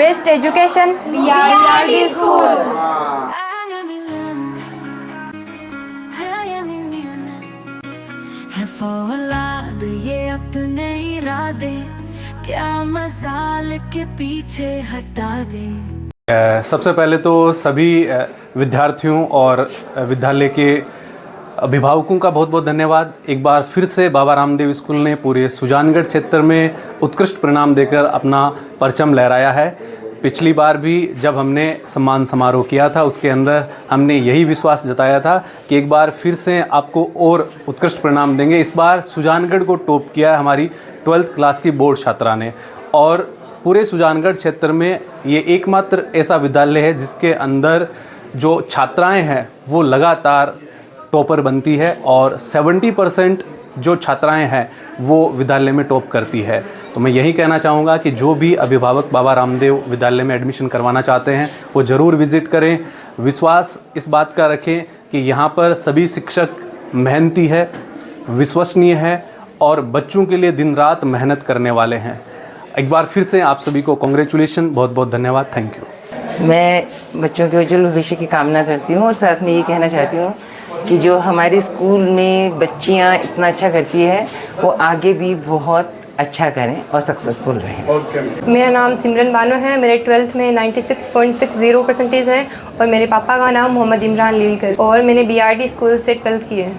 Best education BRD school. है फौलाद ये अपने इरादे, क्या मजाल के पीछे हटा दे। सबसे पहले तो सभी विद्यार्थियों और विद्यालय के अभिभावकों का बहुत बहुत धन्यवाद। एक बार फिर से बाबा रामदेव स्कूल ने पूरे सुजानगढ़ क्षेत्र में उत्कृष्ट परिणाम देकर अपना परचम लहराया है। पिछली बार भी जब हमने सम्मान समारोह किया था उसके अंदर हमने यही विश्वास जताया था कि एक बार फिर से आपको और उत्कृष्ट परिणाम देंगे। इस बार सुजानगढ़ को टॉप किया है हमारी 12th क्लास की बोर्ड छात्रा ने, और पूरे सुजानगढ़ क्षेत्र में ये एकमात्र ऐसा विद्यालय है जिसके अंदर जो छात्राएं हैं वो लगातार टॉपर बनती है और 70% जो छात्राएं हैं वो विद्यालय में टॉप करती है। तो मैं यही कहना चाहूँगा कि जो भी अभिभावक बाबा रामदेव विद्यालय में एडमिशन करवाना चाहते हैं वो ज़रूर विज़िट करें। विश्वास इस बात का रखें कि यहाँ पर सभी शिक्षक मेहनती है, विश्वसनीय है और बच्चों के लिए दिन रात मेहनत करने वाले हैं। एक बार फिर से आप सभी को कॉन्ग्रेचुलेशन, बहुत बहुत धन्यवाद, थैंक यू। मैं बच्चों के उज्जवल भविष्य की कामना करती हूँ और साथ में ये कहना चाहती हूँ कि जो हमारे स्कूल में बच्चियाँ इतना अच्छा करती है वो आगे भी बहुत अच्छा करें और सक्सेसफुल रहें। मेरा नाम सिमरन बानो है, मेरे 12th में 96.60% है और मेरे पापा का नाम मोहम्मद इमरान लीलकर और मैंने BRD स्कूल से 12th की है।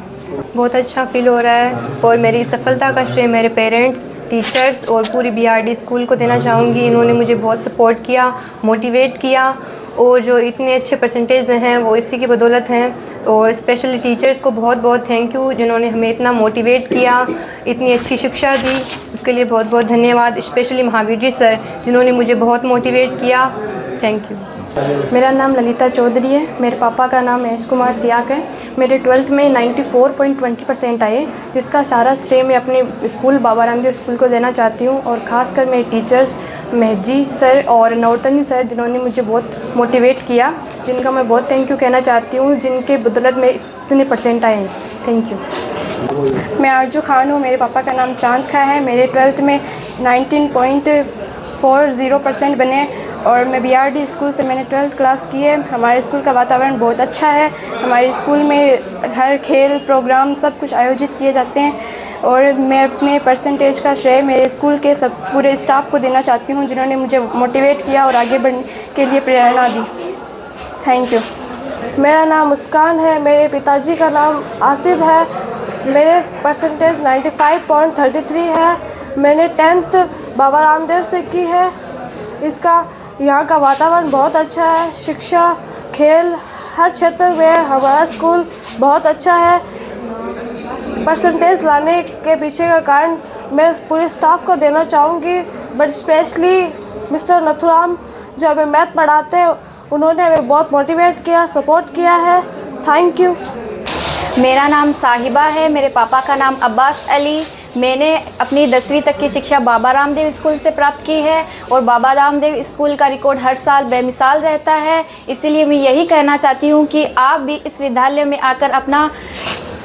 बहुत अच्छा फील हो रहा है और मेरी सफलता का श्रेय मेरे पेरेंट्स, टीचर्स और पूरी BRD स्कूल को देना चाहूँगी। इन्होंने मुझे बहुत सपोर्ट किया, मोटिवेट किया और जो इतने अच्छे परसेंटेज हैं वो इसी की बदौलत हैं। और स्पेशली टीचर्स को बहुत बहुत थैंक यू जिन्होंने हमें इतना मोटिवेट किया, इतनी अच्छी शिक्षा दी, उसके लिए बहुत बहुत धन्यवाद। स्पेशली महावीर जी सर जिन्होंने मुझे बहुत मोटिवेट किया, थैंक यू। मेरा नाम ललिता चौधरी है, मेरे पापा का नाम महेश कुमार सियाक है। मेरे 12th में 94.20% आए, जिसका सारा श्रेय मैं अपने स्कूल बाबा रामदेव स्कूल को देना चाहती हूँ और ख़ासकर मेरे टीचर्स महेश जी सर और नवरतन जी सर जिन्होंने मुझे बहुत मोटिवेट किया, जिनका मैं बहुत थैंक यू कहना चाहती हूँ, जिनके बदौलत में इतने % आए हैं। Thank you. मैं आरजू खान हूँ, मेरे पापा का नाम चांद खा है। मेरे 12th में 19.40% बने और मैं BRD स्कूल से मैंने 12th क्लास की है। हमारे स्कूल का वातावरण बहुत अच्छा है। हमारे स्कूल में हर खेल प्रोग्राम सब कुछ आयोजित किए जाते हैं और मैं अपने परसेंटेज का श्रेय मेरे स्कूल के सब पूरे स्टाफ को देना चाहती हूँ जिन्होंने मुझे मोटिवेट किया और आगे बढ़ने के लिए प्रेरणा दी। Thank you. मेरा नाम मुस्कान है, मेरे पिताजी का नाम आसिफ है। मेरे परसेंटेज 95.33 है। मैंने 10th बाबा रामदेव से की है। इसका यहाँ का वातावरण बहुत अच्छा है, शिक्षा, खेल, हर क्षेत्र में हमारा स्कूल बहुत अच्छा है। परसेंटेज लाने के पीछे का कारण मैं पूरे स्टाफ को देना चाहूँगी, बट स्पेशली मिस्टर नथुराम जो हमें मैथ पढ़ाते हैं, उन्होंने हमें बहुत मोटिवेट किया, सपोर्ट किया है। Thank you. मेरा नाम साहिबा है, मेरे पापा का नाम अब्बास अली। मैंने अपनी 10वीं तक की शिक्षा बाबा रामदेव स्कूल से प्राप्त की है और बाबा रामदेव स्कूल का रिकॉर्ड हर साल बेमिसाल रहता है। इसीलिए मैं यही कहना चाहती हूँ कि आप भी इस विद्यालय में आकर अपना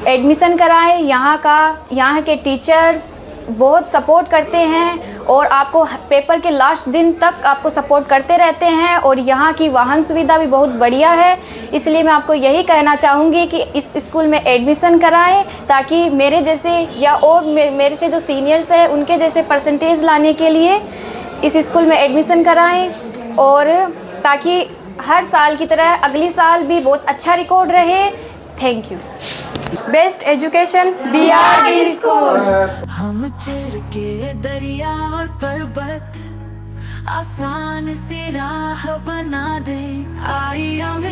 एडमिशन कराएं। यहाँ के टीचर्स बहुत सपोर्ट करते हैं और आपको पेपर के लास्ट दिन तक आपको सपोर्ट करते रहते हैं और यहाँ की वाहन सुविधा भी बहुत बढ़िया है। इसलिए मैं आपको यही कहना चाहूँगी कि इस स्कूल में एडमिशन कराएं ताकि मेरे जैसे या और मेरे से जो सीनियर्स हैं उनके जैसे परसेंटेज लाने के लिए इस स्कूल में एडमिशन कराएं और ताकि हर साल की तरह अगली साल भी बहुत अच्छा रिकॉर्ड रहे। Thank you. Best education BRD school. हम चिर के दरिया और पर्वत आसान सी राह बना दे। आई एम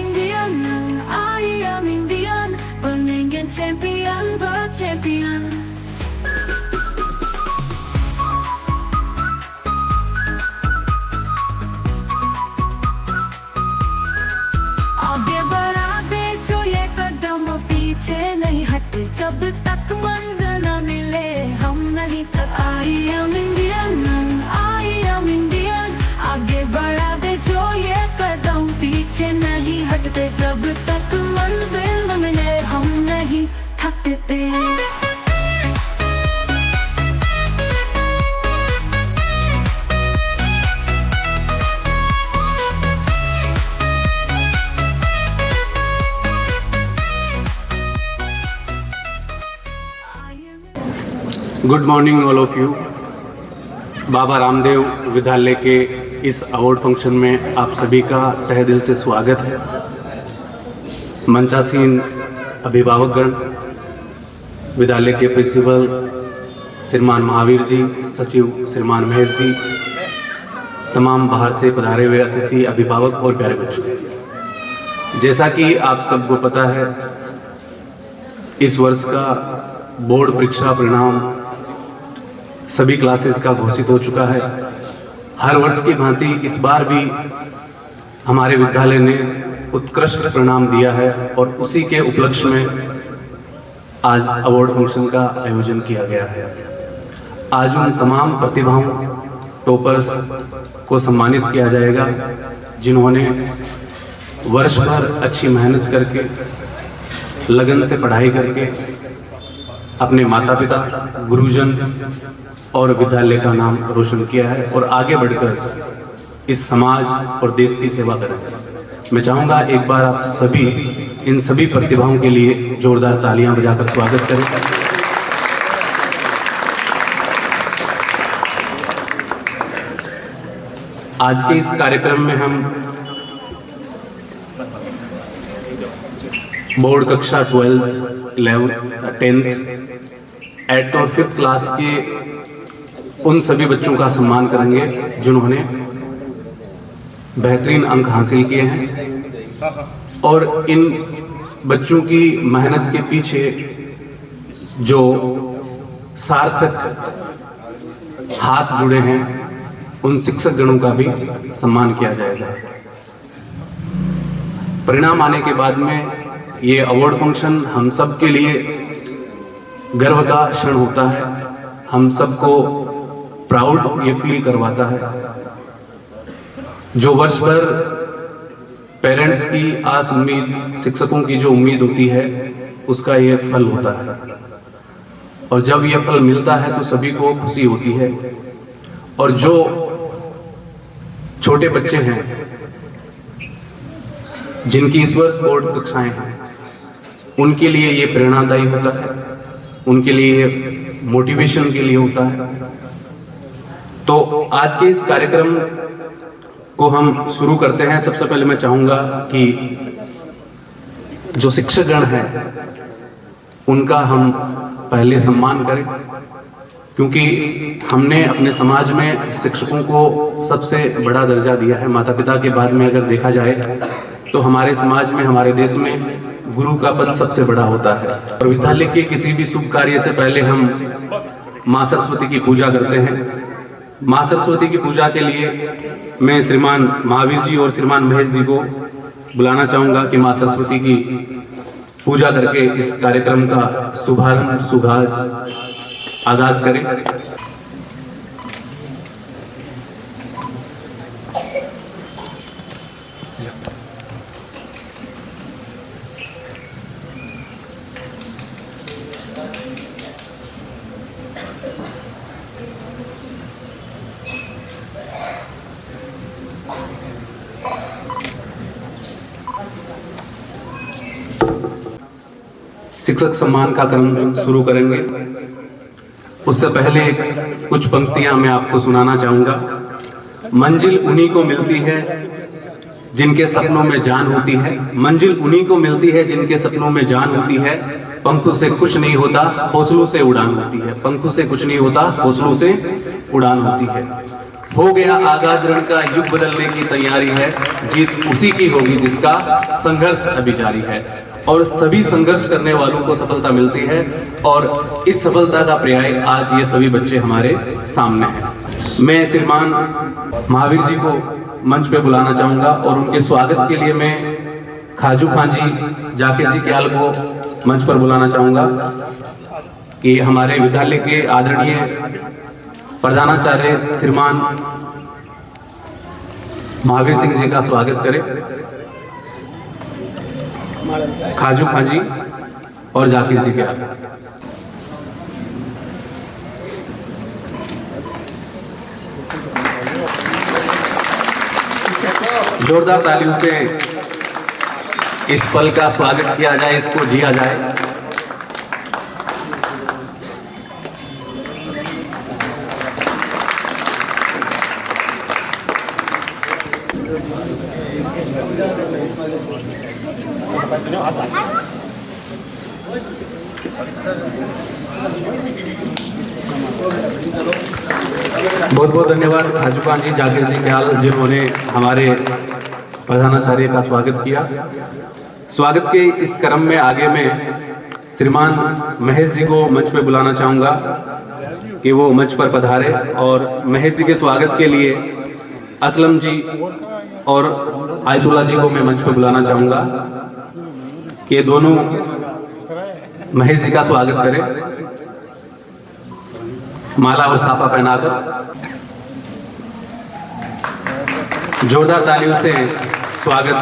इंडियन, बनेंगे चैंपियन, वर्ल्ड चैंपियन। आगे बढ़ा दे जो ये कदम, पीछे नहीं हटे जब तक मंजिल न मिले, हम नहीं थक। आई एम इंडियन, आगे बढ़ा दे जो ये कदम, पीछे नहीं हटते जब तक मंजिल न मिले, हम नहीं थकते। Good morning all of you. Baba Ramdev Vidyalaya के इस अवार्ड फंक्शन में आप सभी का तहे दिल से स्वागत है। मंचासीन अभिभावकगण, विद्यालय के प्रिंसिपल श्रीमान महावीर जी, सचिव श्रीमान महेश जी, तमाम बाहर से पधारे हुए अतिथि, अभिभावक और प्यारे बच्चों, जैसा कि आप सबको पता है, इस वर्ष का बोर्ड परीक्षा परिणाम सभी क्लासेस का घोषित हो चुका है। हर वर्ष की भांति इस बार भी हमारे विद्यालय ने उत्कृष्ट परिणाम दिया है और उसी के उपलक्ष्य में आज अवार्ड फंक्शन का आयोजन किया गया है। आज उन तमाम प्रतिभाओं, टॉपर्स को सम्मानित किया जाएगा जिन्होंने वर्ष भर अच्छी मेहनत करके, लगन से पढ़ाई करके अपने माता पिता, गुरुजन और विद्यालय का नाम रोशन किया है और आगे बढ़कर इस समाज और देश की सेवा करें। मैं चाहूँगा एक बार आप सभी इन सभी प्रतिभाओं के लिए जोरदार तालियां बजाकर स्वागत करें। आज के इस कार्यक्रम में हम बोर्ड कक्षा 12th, 11th, 10th, 8th और 5th क्लास के उन सभी बच्चों का सम्मान करेंगे जिन्होंने बेहतरीन अंक हासिल किए हैं और इन बच्चों की मेहनत के पीछे जो सार्थक हाथ जुड़े हैं, उन शिक्षक गणों का भी सम्मान किया जाएगा। परिणाम आने के बाद में ये अवार्ड फंक्शन हम सब के लिए गर्व का क्षण होता है, हम सबको प्राउड ये फील करवाता है। जो वर्ष भर पेरेंट्स की आस उम्मीद, शिक्षकों की जो उम्मीद होती है, उसका ये फल होता है और जब ये फल मिलता है तो सभी को खुशी होती है। और जो छोटे बच्चे हैं जिनकी इस वर्ष बोर्ड कक्षाएं हैं, उनके लिए ये प्रेरणादायी होता है, उनके लिए मोटिवेशन के लिए होता है। तो आज के इस कार्यक्रम को हम शुरू करते हैं। सबसे पहले मैं चाहूँगा कि जो शिक्षकगण हैं उनका हम पहले सम्मान करें, क्योंकि हमने अपने समाज में शिक्षकों को सबसे बड़ा दर्जा दिया है। माता पिता के बाद में अगर देखा जाए तो हमारे समाज में, हमारे देश में गुरु का पद सबसे बड़ा होता है। और विद्यालय के किसी भी शुभ कार्य से पहले हम माँ सरस्वती की पूजा करते हैं। माँ सरस्वती की पूजा के लिए मैं श्रीमान महावीर जी और श्रीमान महेश जी को बुलाना चाहूँगा कि माँ सरस्वती की पूजा करके इस कार्यक्रम का शुभारंभ आगाज करें। शिक्षक सम्मान का क्रम शुरू करेंगे। उससे पहले कुछ पंक्तियां मैं आपको सुनाना चाहूंगा। मंजिल उन्हीं को मिलती है जिनके सपनों में जान होती है, मंजिल उन्हीं को मिलती है जिनके सपनों में जान होती है। पंखों से कुछ नहीं होता, हौसलों से उड़ान होती है। पंखों से कुछ नहीं होता, हौसलों से उड़ान होती है। हो गया आगाज रण का, युग बदलने की तैयारी है। जीत उसी की होगी जिसका संघर्ष अभी जारी है। और सभी संघर्ष करने वालों को सफलता मिलती है और इस सफलता का पर्याय आज ये सभी बच्चे हमारे सामने हैं। मैं श्रीमान महावीर जी को मंच पे बुलाना चाहूँगा और उनके स्वागत के लिए मैं खाजू खां जी, जाकिर जी क्याल को मंच पर बुलाना चाहूँगा कि हमारे विद्यालय के आदरणीय प्रधानाचार्य श्रीमान महावीर सिंह जी का स्वागत करें। खाजू खां जी और जाकिर जी क्या जोरदार तालियों से इस पल का स्वागत किया जाए, इसको जिया जाए। बहुत बहुत धन्यवाद हाजूखान जी, जाकिर जी ख्याल, जिन्होंने हमारे प्रधानाचार्य का स्वागत किया। स्वागत के इस क्रम में आगे मैं श्रीमान महेश जी को मंच पे बुलाना चाहूँगा कि वो मंच पर पधारे, और महेश जी के स्वागत के लिए असलम जी और आयतुल्ला जी को मैं मंच पे बुलाना चाहूँगा कि दोनों महेश जी का स्वागत करें माला और साफा पहनाकर। जोरदार तालियों से स्वागत।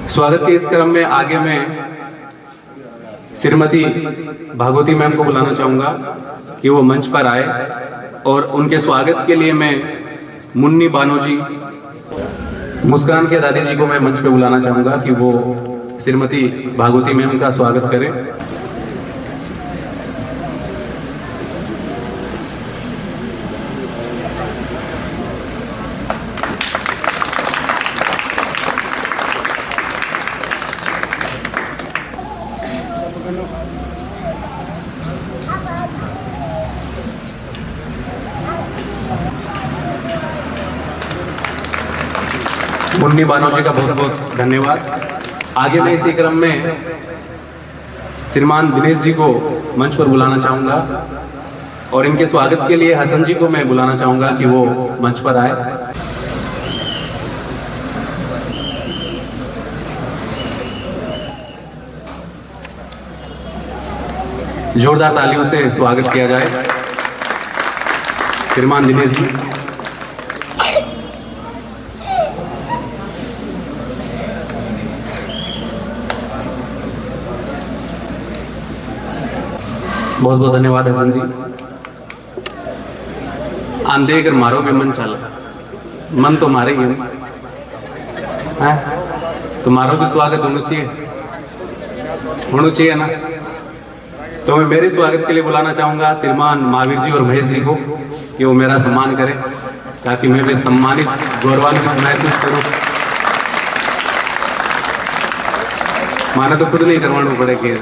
स्वागत के इस क्रम में आगे मैं श्रीमती भागवती मैम को बुलाना चाहूँगा कि वो मंच पर आए, और उनके स्वागत के लिए मैं मुन्नी बानो जी, मुस्कान के दादी जी को मैं मंच पे बुलाना चाहूँगा कि वो श्रीमती भागवती मैम का स्वागत करें। मुन्नी बानो जी का बहुत बहुत धन्यवाद। आगे मैं इसी क्रम में श्रीमान दिनेश जी को मंच पर बुलाना चाहूँगा, और इनके स्वागत के लिए हसन जी को मैं बुलाना चाहूँगा कि वो मंच पर आए। जोरदार तालियों से स्वागत किया जाए श्रीमान दिनेश जी। बहुत बहुत धन्यवाद हसन जी। आंधे अगर मारो भी मन चल, मन तो मारे ही है, तुम्हारा भी स्वागत होना चाहिए ना। तो मैं मेरे स्वागत के लिए बुलाना चाहूँगा श्रीमान महावीर जी और महेश जी को कि वो मेरा सम्मान करें, ताकि मैं भी सम्मानित गौरवान्वित महसूस करूँ। माने तो खुद नहीं करवाना पड़ेगी।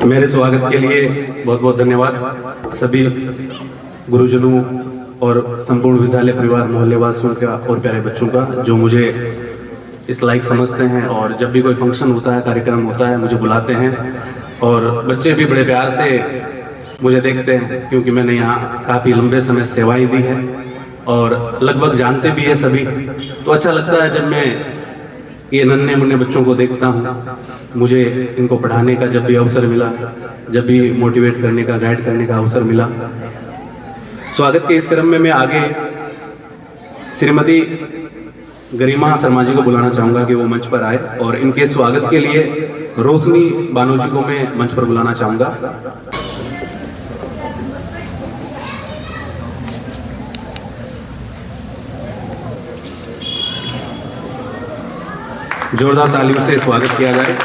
मेरे स्वागत के लिए बहुत बहुत धन्यवाद सभी गुरुजनों और संपूर्ण विद्यालय परिवार मोहल्ले वासियों का और प्यारे बच्चों का, जो मुझे इस लायक समझते हैं और जब भी कोई फंक्शन होता है, कार्यक्रम होता है, मुझे बुलाते हैं। और बच्चे भी बड़े प्यार से मुझे देखते हैं, क्योंकि मैंने यहाँ काफ़ी लंबे समय सेवाएं दी है और लगभग जानते भी है सभी। तो अच्छा लगता है जब मैं ये नन्हे मुन्ने बच्चों को देखता हूँ। मुझे इनको पढ़ाने का जब भी अवसर मिला, जब भी मोटिवेट करने का, गाइड करने का अवसर मिला। स्वागत के इस क्रम में मैं आगे श्रीमती गरिमा शर्मा जी को बुलाना चाहूँगा कि वो मंच पर आए, और इनके स्वागत के लिए रोशनी बानो जी को मैं मंच पर बुलाना चाहूँगा। जोरदार तालियों से स्वागत किया जाए।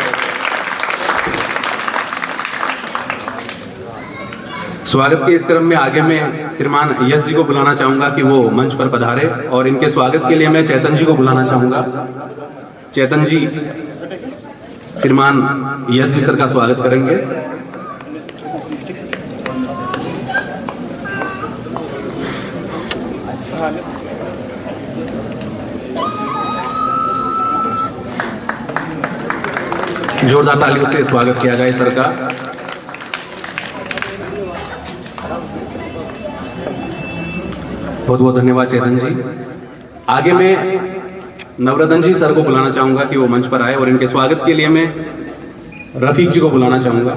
स्वागत के इस क्रम में आगे मैं श्रीमान यश जी को बुलाना चाहूँगा कि वो मंच पर पधारे, और इनके स्वागत के लिए मैं चेतन जी को बुलाना चाहूँगा। चेतन जी श्रीमान यश जी सर का स्वागत करेंगे। जोरदार तालियों से स्वागत किया जाए सर का। बहुत बहुत धन्यवाद चेतन जी। आगे मैं नवरत्न जी सर को बुलाना चाहूंगा कि वो मंच पर आए और इनके स्वागत के लिए मैं रफीक जी को बुलाना चाहूंगा।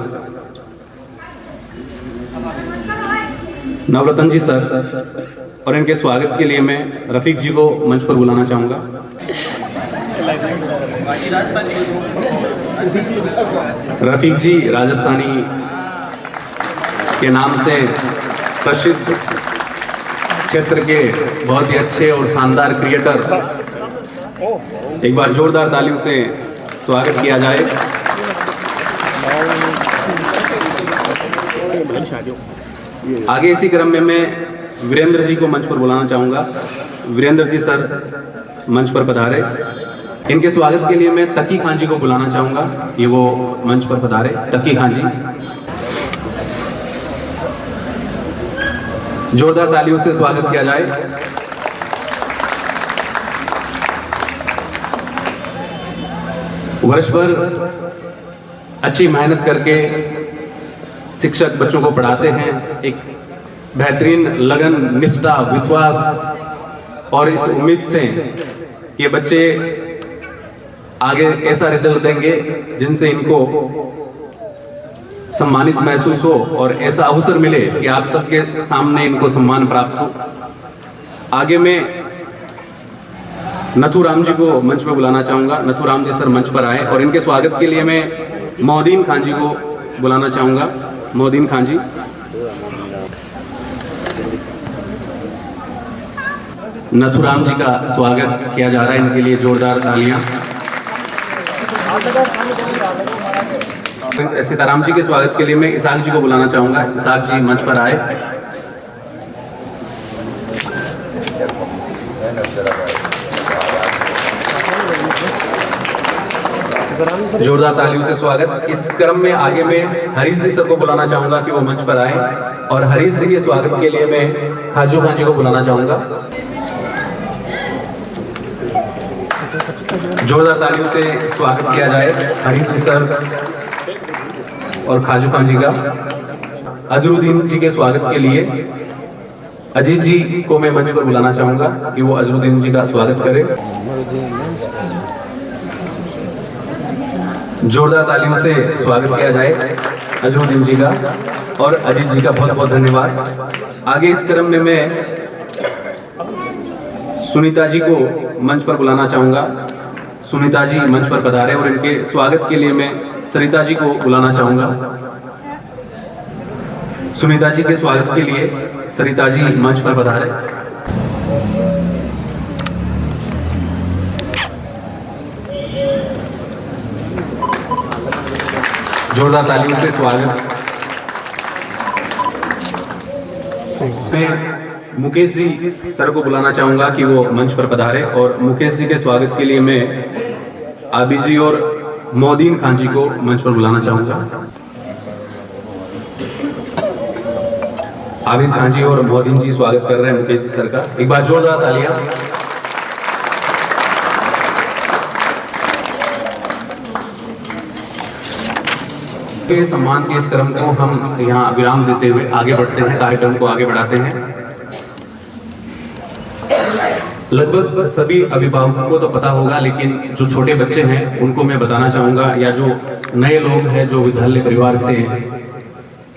नवरत्न जी सर और इनके स्वागत के लिए मैं रफीक जी को मंच पर बुलाना चाहूंगा। रफीक जी राजस्थानी के नाम से प्रसिद्ध क्षेत्र के बहुत ही अच्छे और शानदार क्रिएटर, एक बार जोरदार तालियों से स्वागत किया जाए। आगे इसी क्रम में मैं वीरेंद्र जी को मंच पर बुलाना चाहूंगा। वीरेंद्र जी सर मंच पर पधारे। इनके स्वागत के लिए मैं तकी खान जी को बुलाना चाहूंगा कि वो मंच पर पधारे। तकी खान जी, जोरदार तालियों से स्वागत किया जाए। वर्ष भर अच्छी मेहनत करके शिक्षक बच्चों को पढ़ाते हैं, एक बेहतरीन लगन, निष्ठा, विश्वास और इस उम्मीद से कि बच्चे आगे ऐसा रिजल्ट देंगे जिनसे इनको सम्मानित महसूस हो और ऐसा अवसर मिले कि आप सबके सामने इनको सम्मान प्राप्त हो। आगे मैं नथुराम जी को मंच पर बुलाना चाहूंगा। नथुराम जी सर मंच पर आए और इनके स्वागत के लिए मैं मोहद्दीन खान जी को बुलाना चाहूंगा। मोहद्दीन खान जी, नथुराम जी का स्वागत किया जा रहा है, इनके लिए जोरदार तालियां। सीताराम जी के स्वागत के लिए मैं इसाक जी को बुलाना चाहूंगा। इसाक जी मंच पर आए। जोरदार तालियों से स्वागत। इस क्रम में आगे मैं हरीश जी सर को बुलाना चाहूंगा कि वो मंच पर आए और हरीश जी के स्वागत के लिए मैं खाजू खान जी को बुलाना चाहूंगा। जोरदार तालियों से स्वागत किया जाए हरीश जी सर और खाजू खान जी का। अजरुद्दीन जी के स्वागत के लिए अजीत जी को मैं मंच पर बुलाना चाहूंगा कि वो अजरुद्दीन जी का स्वागत करें। जोरदार तालियों से स्वागत किया जाए अजरुद्दीन जी का और अजीत जी का बहुत बहुत धन्यवाद। आगे इस क्रम में मैं सुनीता जी को मंच पर बुलाना चाहूंगा। सुनीता जी मंच पर पधारे और इनके स्वागत के लिए मैं सरिता जी को बुलाना चाहूंगा। सुनीता जी के स्वागत के लिए सरिता जी मंच पर पधारे। जोरदार तालियों से स्वागत। मैं मुकेश जी सर को बुलाना चाहूंगा कि वो मंच पर पधारे और मुकेश जी के स्वागत के लिए मैं आबिद जी और मोहद्दीन खान जी को मंच पर बुलाना चाहूंगा। आबिद खान जी और मोहद्दीन जी स्वागत कर रहे हैं मुकेश जी सर का। एक बार जोरदार तालियां। के सम्मान के इस क्रम को हम यहाँ विराम देते हुए आगे बढ़ते हैं, कार्यक्रम को आगे बढ़ाते हैं। लगभग सभी अभिभावकों को तो पता होगा, लेकिन जो छोटे बच्चे हैं उनको मैं बताना चाहूंगा, या जो नए लोग हैं जो विद्यालय परिवार से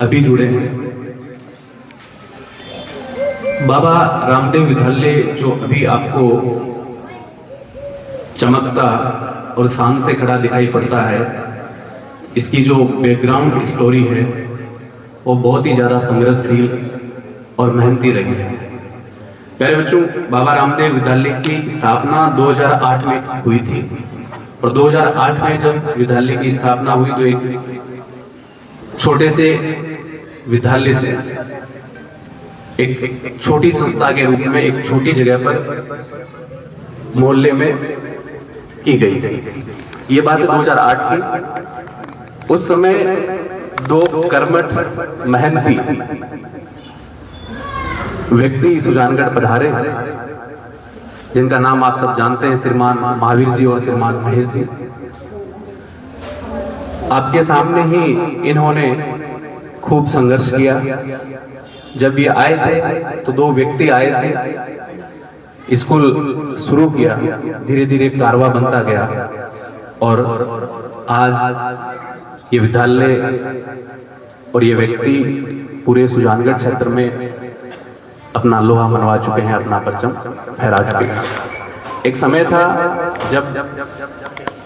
अभी जुड़े हैं। बाबा रामदेव विद्यालय जो अभी आपको चमकता और शान से खड़ा दिखाई पड़ता है, इसकी जो बैकग्राउंड स्टोरी है वो बहुत ही ज़्यादा संघर्षशील और मेहनती रही है। प्यारे बच्चों, बाबा रामदेव विद्यालय की स्थापना 2008 में हुई थी और 2008 में जब विद्यालय की स्थापना हुई तो एक छोटे से विद्यालय से एक छोटी संस्था के रूप में एक छोटी जगह पर मोहल्ले में की गई थी। ये बात 2008 की। उस समय दो कर्मठ मेहनती व्यक्ति सुजानगढ़ पधारे, जिनका नाम आप सब जानते हैं, श्रीमान महावीर जी और श्रीमान महेश जी। आपके सामने ही इन्होंने खूब संघर्ष किया। जब ये आए थे तो 2 व्यक्ति आए थे, स्कूल शुरू किया, धीरे धीरे कारवा बनता गया और आज ये विद्यालय और ये व्यक्ति पूरे सुजानगढ़ क्षेत्र में अपना लोहा मनवा चुके हैं, अपना परचम फहरा चुके हैं। एक समय था जब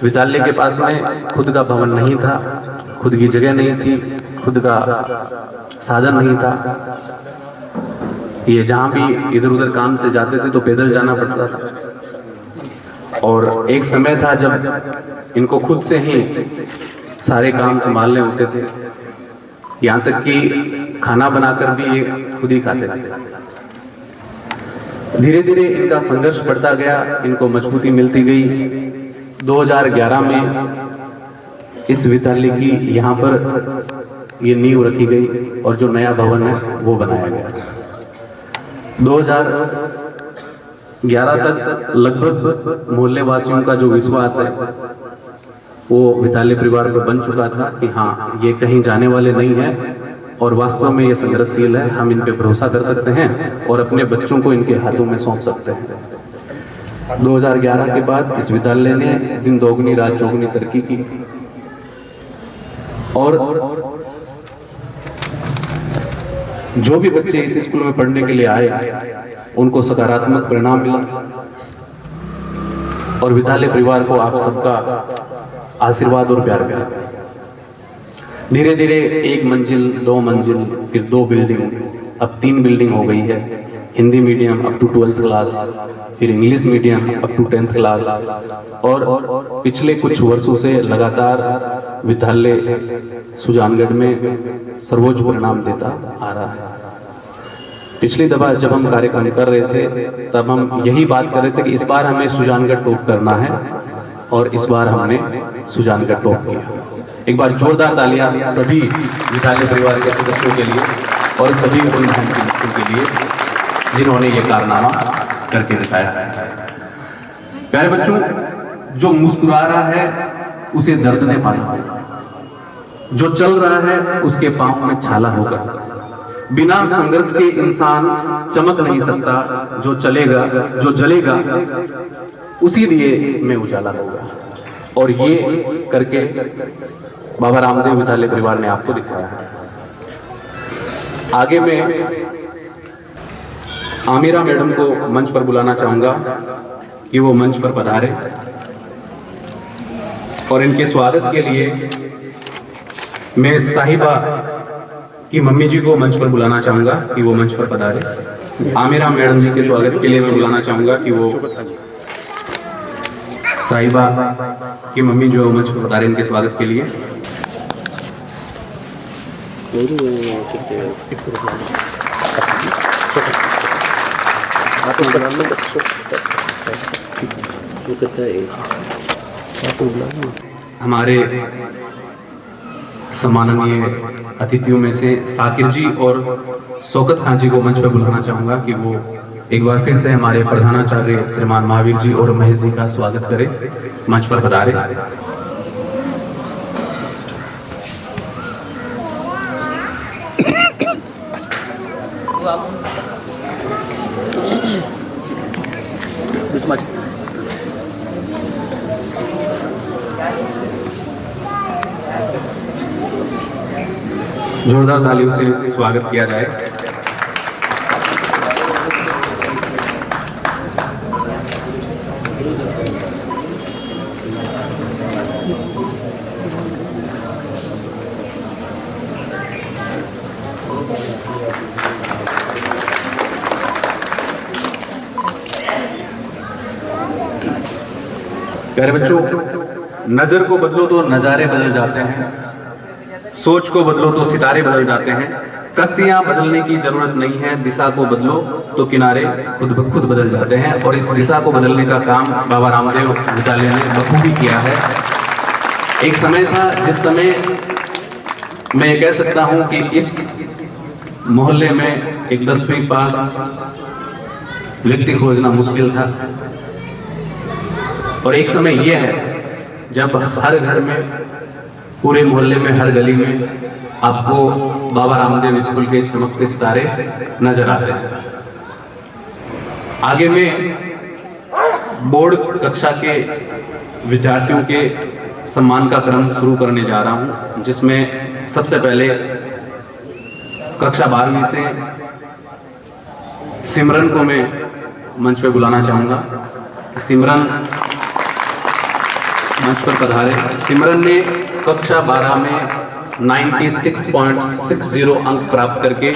विद्यालय के पास में खुद का भवन नहीं था, खुद की जगह नहीं थी, खुद का साधन नहीं था। ये जहाँ भी इधर उधर काम से जाते थे तो पैदल जाना पड़ता था। और एक समय था जब इनको खुद से ही सारे काम संभालने होते थे, यहाँ तक कि खाना बनाकर भी ये खुद ही खाते थे। धीरे धीरे इनका संघर्ष बढ़ता गया, इनको मजबूती मिलती गई। 2011 में इस विद्यालय की यहाँ पर ये नींव रखी गई और जो नया भवन है वो बनाया गया। 2011 तक लगभग मोहल्ले वासियों का जो विश्वास है वो विद्यालय परिवार पर बन चुका था कि हाँ, ये कहीं जाने वाले नहीं हैं और वास्तव में ये संघर्षशील है, हम इन पे भरोसा कर सकते हैं और अपने बच्चों को इनके हाथों में सौंप सकते हैं। 2011 के बाद इस विद्यालय ने दिन दोगुनी रात चौगुनी तरक्की की और जो भी बच्चे इस स्कूल में पढ़ने के लिए आए उनको सकारात्मक परिणाम मिला और विद्यालय परिवार को आप सबका आशीर्वाद और प्यार मिला। धीरे धीरे 1 मंजिल, 2 मंजिल, फिर 2 बिल्डिंग, अब 3 बिल्डिंग हो गई है। Hindi medium up to 12th class, फिर English medium up to 10th class और पिछले कुछ वर्षों से लगातार विद्यालय सुजानगढ़ में सर्वोच्च परिणाम देता आ रहा है। पिछली दफा जब हम कार्यक्रम कर रहे थे तब हम यही बात कर रहे थे कि इस बार हमें सुजानगढ़ टॉप करना है और इस बार हमने सुजानगढ़ टॉप किया। एक बार जोरदार तालियां सभी विद्यालय परिवार के सदस्यों के लिए और सभी उन बहन के बच्चों के लिए जिन्होंने ये कारनामा करके दिखाया है। प्यारे बच्चों, जो मुस्कुरा रहा है उसे दर्द ने पाला, जो चल रहा है उसके पांव में छाला होगा। बिना संघर्ष के इंसान चमक नहीं सकता, जो चलेगा, जो जलेगा उसी दिए में उजाला होगा। और ये करके बाबा रामदेव विद्यालय परिवार ने आपको दिखाया है। आगे मैं आमिरा मैडम को मंच पर बुलाना चाहूंगा कि वो मंच पर पधारे और इनके स्वागत के लिए मैं साहिबा की मम्मी जी को मंच पर बुलाना चाहूंगा कि वो मंच पर पधारे। आमिरा मैडम जी के स्वागत के लिए मैं बुलाना चाहूंगा कि वो साहिबा की मम्मी जो मंच पर पधारे इनके स्वागत के लिए। हमारे सम्माननीय अतिथियों में से साकिर जी और शौकत खान जी को मंच पर बुलाना चाहूंगा कि वो एक बार फिर से हमारे प्रधानाचार्य श्रीमान महावीर जी और महेश जी का स्वागत करें, मंच पर पधारे। जोरदार तालियों से स्वागत किया जाए। प्यारे बच्चों, नजर को बदलो तो नजारे बदल जाते हैं, सोच को बदलो तो सितारे बदल जाते हैं। कश्तियां बदलने की जरूरत नहीं है, दिशा को बदलो तो किनारे खुद ब खुद बदल जाते हैं। और इस दिशा को बदलने का काम बाबा रामदेव विद्यालय ने बखूबी किया है। एक समय था जिस समय मैं ये कह सकता हूं कि इस मोहल्ले में एक 10वीं पास व्यक्ति खोजना मुश्किल था। और एक समय यह है जब हर घर में पूरे मोहल्ले में, हर गली में आपको बाबा रामदेव स्कूल के चमकते सितारे नजर आते हैं। आगे मैं बोर्ड कक्षा के विद्यार्थियों के सम्मान का क्रम शुरू करने जा रहा हूं, जिसमें सबसे पहले कक्षा 12वीं से सिमरन को मैं मंच पे बुलाना चाहूँगा। सिमरन मंच पर पधारे। सिमरन ने कक्षा 12 में 96.60 अंक प्राप्त करके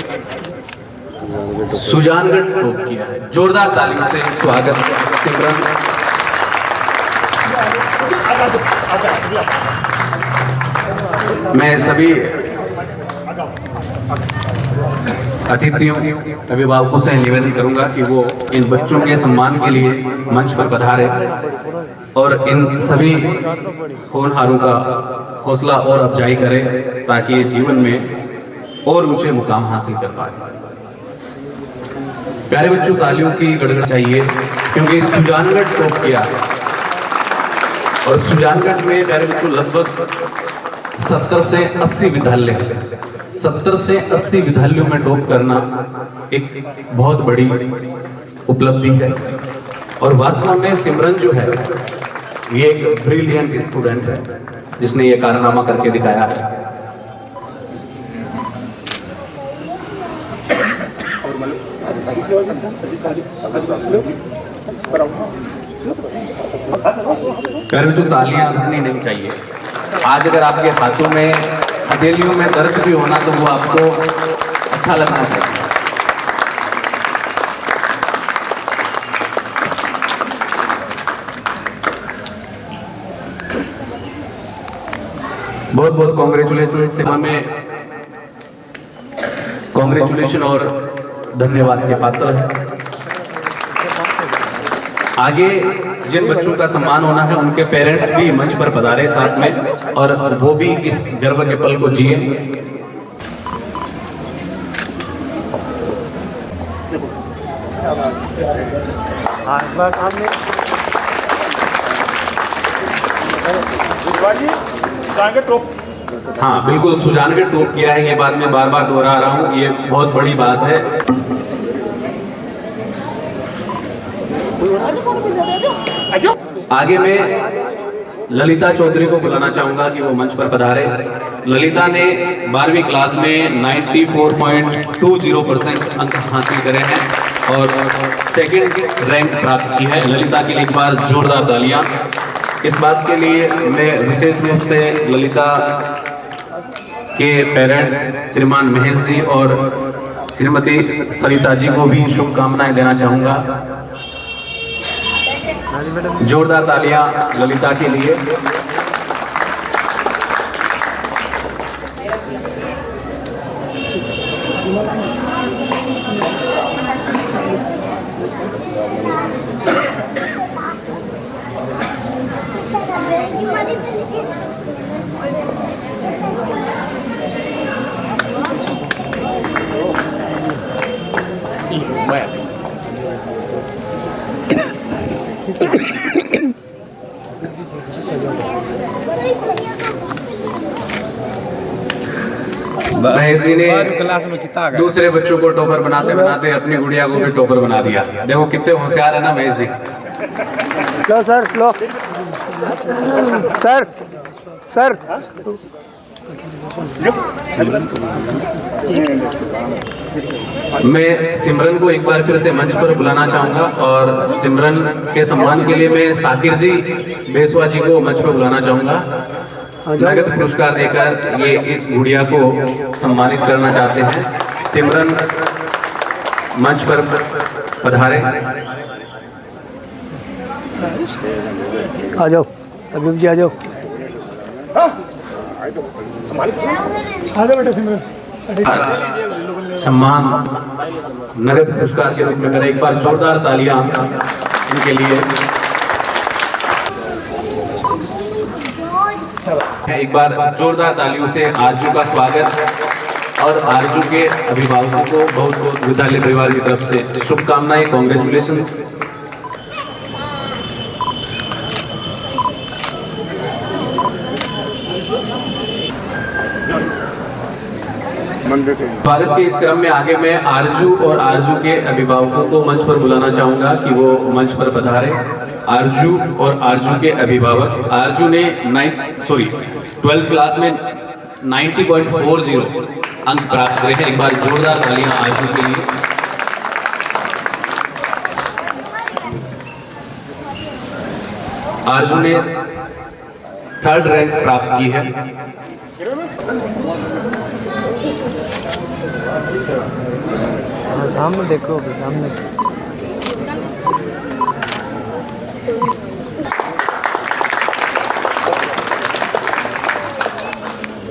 सुजानगढ़ टॉप किया है। जोरदार तालियों से स्वागत सिमरन। मैं सभी अतिथियों, अभिभावकों से निवेदन करूंगा कि वो इन बच्चों के सम्मान के लिए मंच पर पधारे और इन सभी होनहारों का हौसला और अफजाई करें ताकि ये जीवन में और ऊंचे मुकाम हासिल कर पाए। प्यारे बच्चों, तालियों की गड़गड़ चाहिए क्योंकि सुजानगढ़ टॉप किया और सुजानगढ़ में प्यारे बच्चों लगभग 70 से 80 विद्यालय हैं। 70 से 80 विद्यालयों में टॉप करना एक बहुत बड़ी उपलब्धि है और वास्तव में सिमरन जो है ये एक ब्रिलियंट स्टूडेंट है जिसने ये कारनामा करके दिखाया है। प्यारे बच्चों, तालियां रुकनी नहीं चाहिए। आज अगर आपके हाथों में, हथेलियों में दर्द भी होना तो वो आपको अच्छा लगना चाहिए। बहुत बहुत कॉन्ग्रेचुलेशन। सेवा में कॉन्ग्रेचुलेशन और धन्यवाद के पात्र है। आगे जिन बच्चों का सम्मान होना है उनके पेरेंट्स भी मंच पर पधारे साथ में और वो भी इस गर्व के पल को जिए। हाँ बिल्कुल, सुजानगढ़ टॉप किया है, ये बात मैं बार बार दोहरा रहा हूँ, ये बहुत बड़ी बात है। आगे मैं ललिता चौधरी को बुलाना चाहूंगा कि वो मंच पर पधारे। ललिता ने 12वीं क्लास में 94.20% अंक हासिल करे हैं और सेकंड रैंक प्राप्त की है। ललिता के लिए एक बार जोरदार तालियां। इस बात के लिए मैं विशेष रूप से ललिता के पेरेंट्स श्रीमान महेश जी और श्रीमती सरिता जी को भी शुभकामनाएं देना चाहूंगा। जोरदार तालियां ललिता के लिए। महेश जी ने दूसरे बच्चों को टॉपर बनाते बनाते अपनी गुड़िया को भी टॉपर बना दिया। देखो कितने होशियार है ना महेश जी। लो सर, लो सर, सर। मैं सिमरन को एक बार फिर से मंच पर बुलाना चाहूंगा और सिमरन के सम्मान के लिए मैं साकिर जी बेसवा जी को मंच पर बुलाना चाहूंगा। नगद पुरस्कार देकर ये इस गुड़िया को सम्मानित करना चाहते हैं। सिमरन मंच पर पधारे। आ जाओ अभी जी, आ जाओ। आ जाओ बेटा सिमरन। सम्मान नगद पुरस्कार के रूप में करें। एक बार जोरदार तालियां इनके लिए। एक बार जोरदार तालियों से आरजू का स्वागत और आरजू के अभिभावकों को बहुत बहुत विद्यालय परिवार की तरफ से शुभकामनाएं, कॉन्ग्रेचुलेशन। स्वागत के इस क्रम में आगे मैं आरजू और आरजू के अभिभावकों को मंच पर बुलाना चाहूंगा कि वो मंच पर पधारे। आरजू और आरजू के अभिभावक। आरजू ने 12th क्लास में 90.40 अंक प्राप्त करे हैं। एक बार जोरदार तालियां आरजू के लिए। आरजू ने 3rd रैंक प्राप्त की है। सामने देखो, सामने।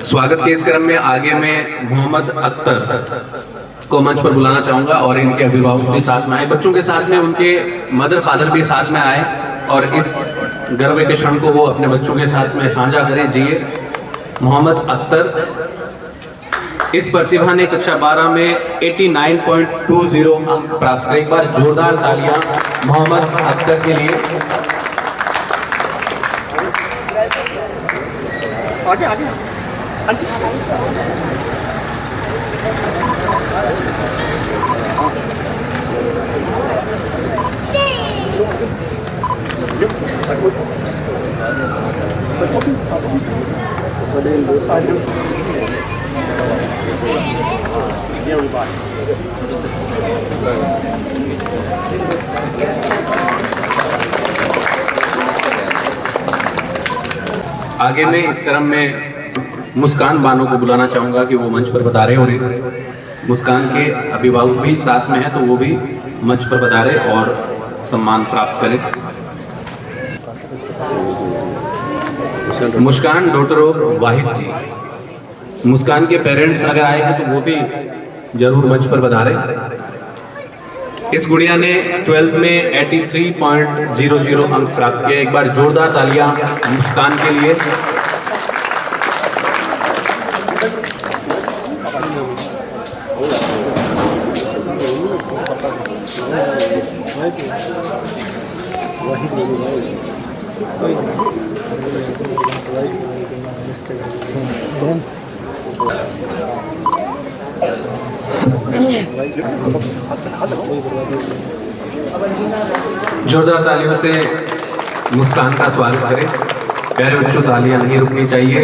स्वागत के इस क्रम में आगे मैं मोहम्मद अख्तर को मंच पर बुलाना चाहूंगा और इनके अभिभावक भी साथ में आए, बच्चों के साथ में उनके मदर फादर भी साथ में आए और इस गर्व के क्षण को वो अपने बच्चों के साथ में साझा करें। जी मोहम्मद अख्तर, इस प्रतिभा ने कक्षा 12 में 89.20 अंक प्राप्त करे। एक बार जोरदार तालियां मोहम्मद अख्तर के लिए। आगे आगे आगे मैं इस क्रम में मुस्कान बानो को बुलाना चाहूंगा कि वो मंच पर पधारे और मुस्कान के अभिभावक भी साथ में हैं तो वो भी मंच पर पधारे और सम्मान प्राप्त करें। मुस्कान डॉटर ऑफ वाहिद जी। मुस्कान के पेरेंट्स अगर आए हैं तो वो भी जरूर मंच पर पधारे। इस गुड़िया ने 12th में 83.00 अंक प्राप्त किए। एक बार जोरदार तालियां मुस्कान के लिए। जोरदार तालियों से मुस्कान का स्वागत करें। प्यारे बच्चों, तालियां नहीं रुकनी चाहिए।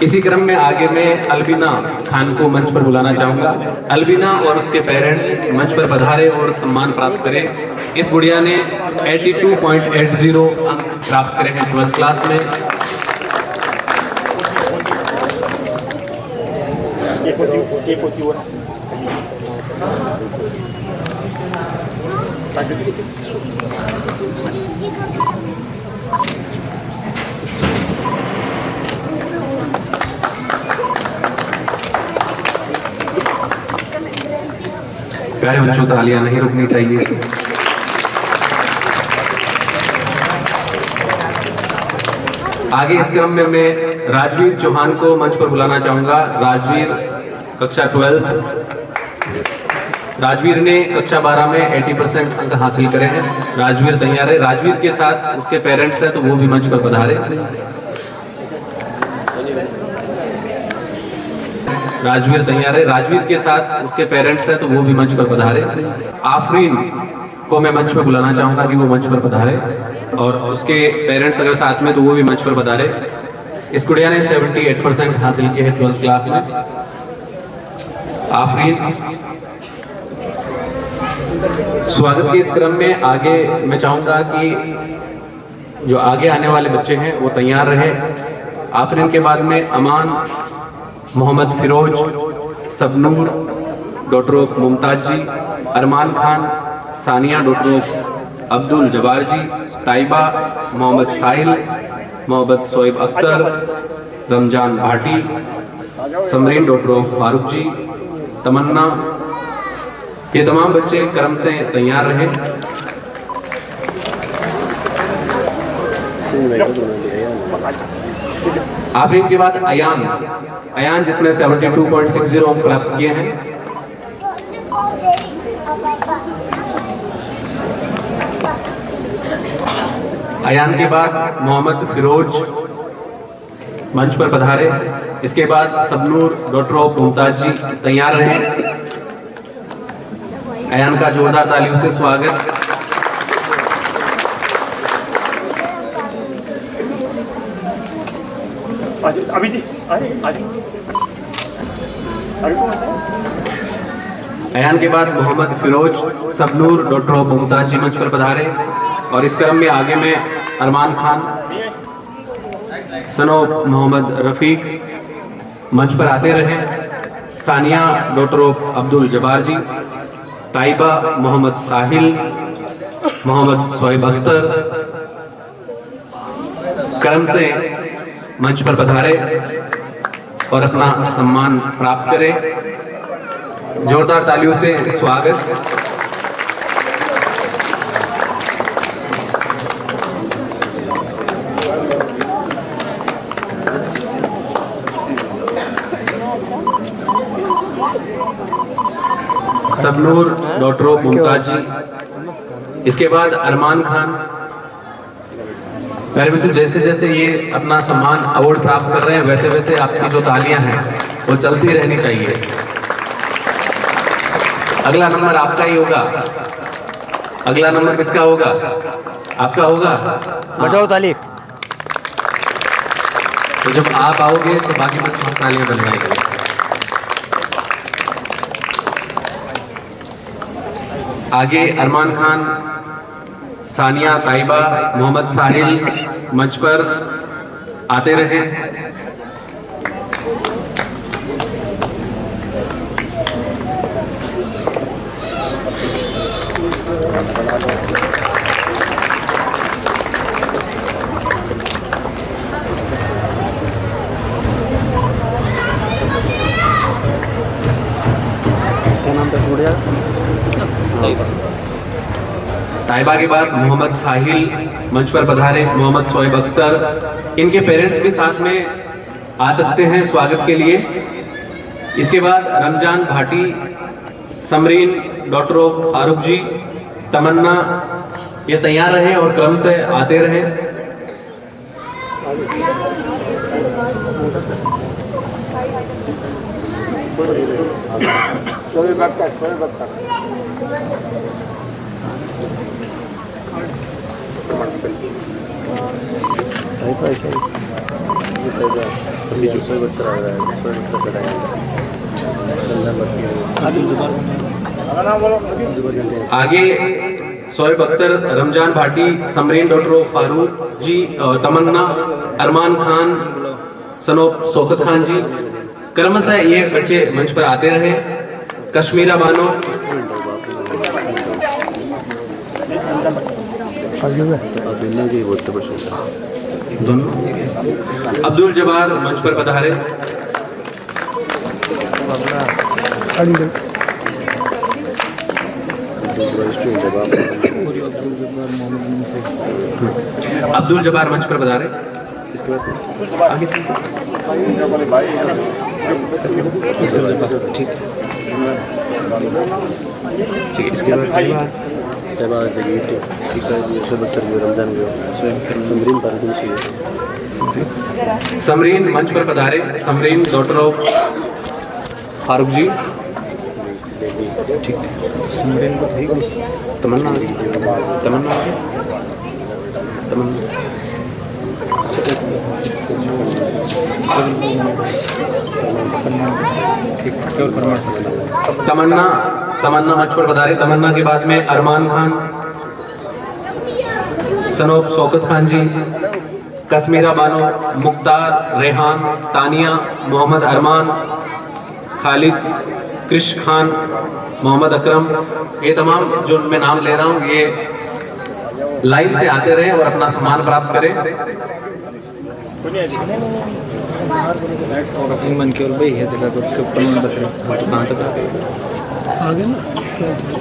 इसी क्रम में आगे मैं अलबीना खान को मंच पर बुलाना चाहूंगा। अलबीना और उसके पेरेंट्स मंच पर पधारे और सम्मान प्राप्त करें। इस गुड़िया ने 82.80 अंक प्राप्त करे हैं 12th क्लास में। प्यारे बच्चों, तालियां नहीं रुकनी चाहिए। आगे इस क्रम में मैं राजवीर चौहान को मंच पर बुलाना चाहूंगा। राजवीर कक्षा 12th। राजवीर ने कक्षा 12 में 80% अंक हासिल करे हैं। राजवीर तैयार है। राजवीर के साथ उसके पेरेंट्स हैं तो वो भी मंच पर पधारे। राजवीर तैयार है। राजवीर के साथ उसके पेरेंट्स हैं तो वो भी मंच पर पधारे। आफरीन को मैं मंच पर बुलाना चाहूंगा कि वो मंच पर पधारे और उसके पेरेंट्स अगर साथ में तो वो भी मंच पर पधारे। इस गुड़िया ने 78% हासिल किए हैं 12th क्लास में। आफरीन। स्वागत के इस क्रम में आगे मैं चाहूंगा कि जो आगे आने वाले बच्चे हैं वो तैयार रहे। आफरीन के बाद में Aman, Mohammad Firoz, Sabnoor daughter of Mumtaz ji, Armaan Khan, Saniya daughter of Abdul Jabbar ji, Taiba, Mohammad Sahil, Mohammad Shoaib Akhtar, Ramzan Bhati, Samreen daughter of Farooq ji, Tamanna, ये तमाम बच्चे क्रम से तैयार रहे। आप इनके बाद अयान जिसने 72.60 अंक प्राप्त किए हैं। अयान के बाद मोहम्मद फिरोज मंच पर पधारे। इसके बाद सबनूर डॉक्टर ऑफ मुमताज जी तैयार रहें। अयान का जोरदार तालियों से स्वागत। अभी जी अयान के बाद मोहम्मद फिरोज सबनूर डॉक्टर ऑफ मुमताज जी मंच पर पधारे। और इस क्रम में आगे में अरमान खान सनो मोहम्मद रफ़ीक मंच पर आते रहे। सानिया डॉक्टर ऑफ अब्दुल जब्बार जी, ताइबा मोहम्मद साहिल, मोहम्मद शोएब अख्तर क्रम से मंच पर पधारे और अपना सम्मान प्राप्त करें। जोरदार तालियों से स्वागत। सबनूर डॉक्टर ऑफ मुमताज जी, इसके बाद अरमान खान। प्यारे बच्चों, जैसे जैसे ये अपना सम्मान अवार्ड प्राप्त कर रहे हैं वैसे वैसे आपकी जो तालियां हैं वो चलती रहनी चाहिए। अगला नंबर आपका ही होगा। अगला नंबर किसका होगा? आपका होगा। बजाओ ताली। तो जब आप आओगे तो बाकी बच्चों तालियां बजवाएंगे। आगे अरमान खान, सानिया, ताइबा, मोहम्मद साहिल मंच पर आते रहे। ताइबा के बाद मोहम्मद साहिल मंच पर पधारे। मोहम्मद शोएब अख्तर, इनके पेरेंट्स भी साथ में आ सकते हैं स्वागत के लिए। इसके बाद रमजान भाटी, समरीन डॉक्टर ऑफ फारूक जी, तमन्ना, ये तैयार रहे और क्रम से आते रहे। आगे शोएब अख्तर, रमजान भाटी, समरीन डॉक्टर ऑफ फारूक जी, तमन्ना, अरमान खान, सनोब शौकत खान जी, क्रमशः ये बच्चे मंच पर आते रहे। कश्मीरा बानो, अब्दुल जब्बार मंच पर पधारे। अब्दुल जब्बार मंच पर पधारे। इसके बाद आगे ठीक है। इसके बाद समरीन मंच पर पधारे। समरीन डॉक्टर ऑफ फारूक जी, ठीक। तमन्ना, तमन्ना, तमन्ना, तमन्ना, तमन्ना मंच पर पधारे। तमन्ना के बाद में अरमान खान, सनोब शौकत खान जी, कश्मीरा बानो, मुख्तार, रेहान, तानिया, मोहम्मद अरमान, खालिद, कृष खान, मोहम्मद अकरम, ये तमाम जो मैं नाम ले रहा हूँ ये लाइन से आते रहे और अपना सम्मान प्राप्त करें। मन केवल भाई है जगह को प्रमाण पत्र कहाँ तक आगे ना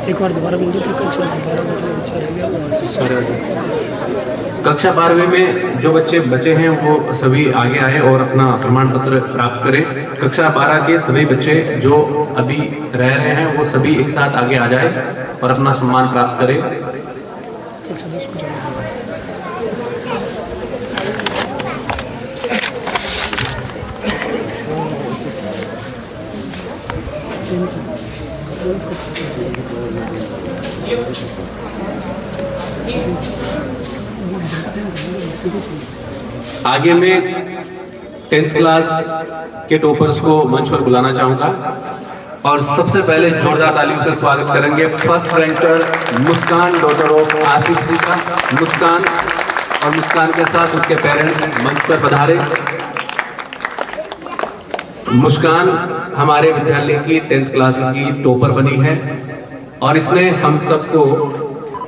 एक बार दोबारा बोल दो कि कक्षा 12वीं में जो बच्चे बचे हैं वो सभी आगे आए और अपना प्रमाण पत्र प्राप्त करें। कक्षा 12 के सभी बच्चे जो अभी रह रहे हैं वो सभी एक साथ आगे आ जाए और अपना सम्मान प्राप्त करें। आगे मैं 10th क्लास के टॉपर्स को मंच पर बुलाना चाहूंगा और सबसे पहले जोरदार तालियों से स्वागत करेंगे first ranker Muskan daughter of Asif ji का। मुस्कान और मुस्कान के साथ उसके पेरेंट्स मंच पर पधारे। मुस्कान हमारे विद्यालय की 10th क्लास की टॉपर बनी है और इसने हम सबको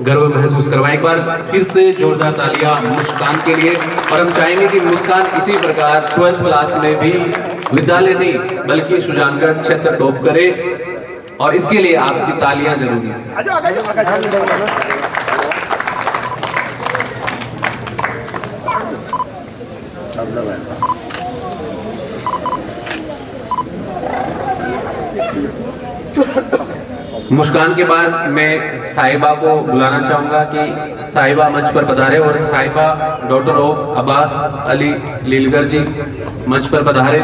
गर्व महसूस करवाया। एक बार फिर से जोरदार तालियां मुस्कान के लिए। और हम चाहेंगे कि मुस्कान इसी प्रकार 12th क्लास में भी विद्यालय नहीं बल्कि सुजानगढ़ क्षेत्र टॉप करे और इसके लिए आपकी तालियां जरूरी है। मुस्कान के बाद मैं साहिबा को बुलाना चाहूंगा कि साहिबा मंच पर पधारे और साहिबा डॉटर ऑफ अब्बास अली लीलगर जी मंच पर पधारे।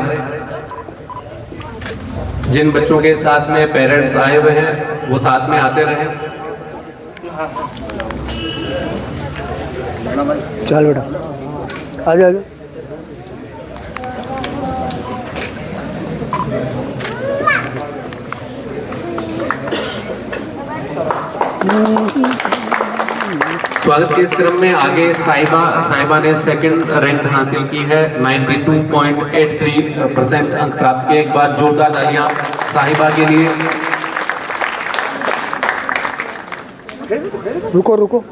जिन बच्चों के साथ में पेरेंट्स आए हुए हैं वो साथ में आते रहे। चल बेटा आजा आजा। स्वागत के इस क्रम में आगे साहिबा ने सेकंड रैंक हासिल की है। 92.83% अंक प्राप्त किए। एक बार जोरदार तालियां साहिबा के लिए। रुको रुको।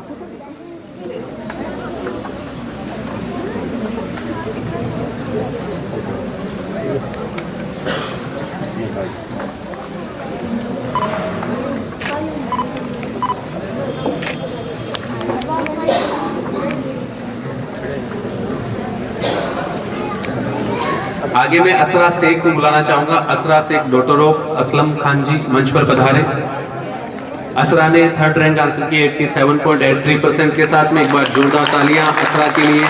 आगे मैं असरा शेख को बुलाना चाहूंगा। असरा शेख डॉटर ऑफ असलम खान जी मंच पर पधारे। असरा ने थर्ड रैंक हासिल की 87.83% के साथ में। एक बार जोरदार तालियां असरा के लिए।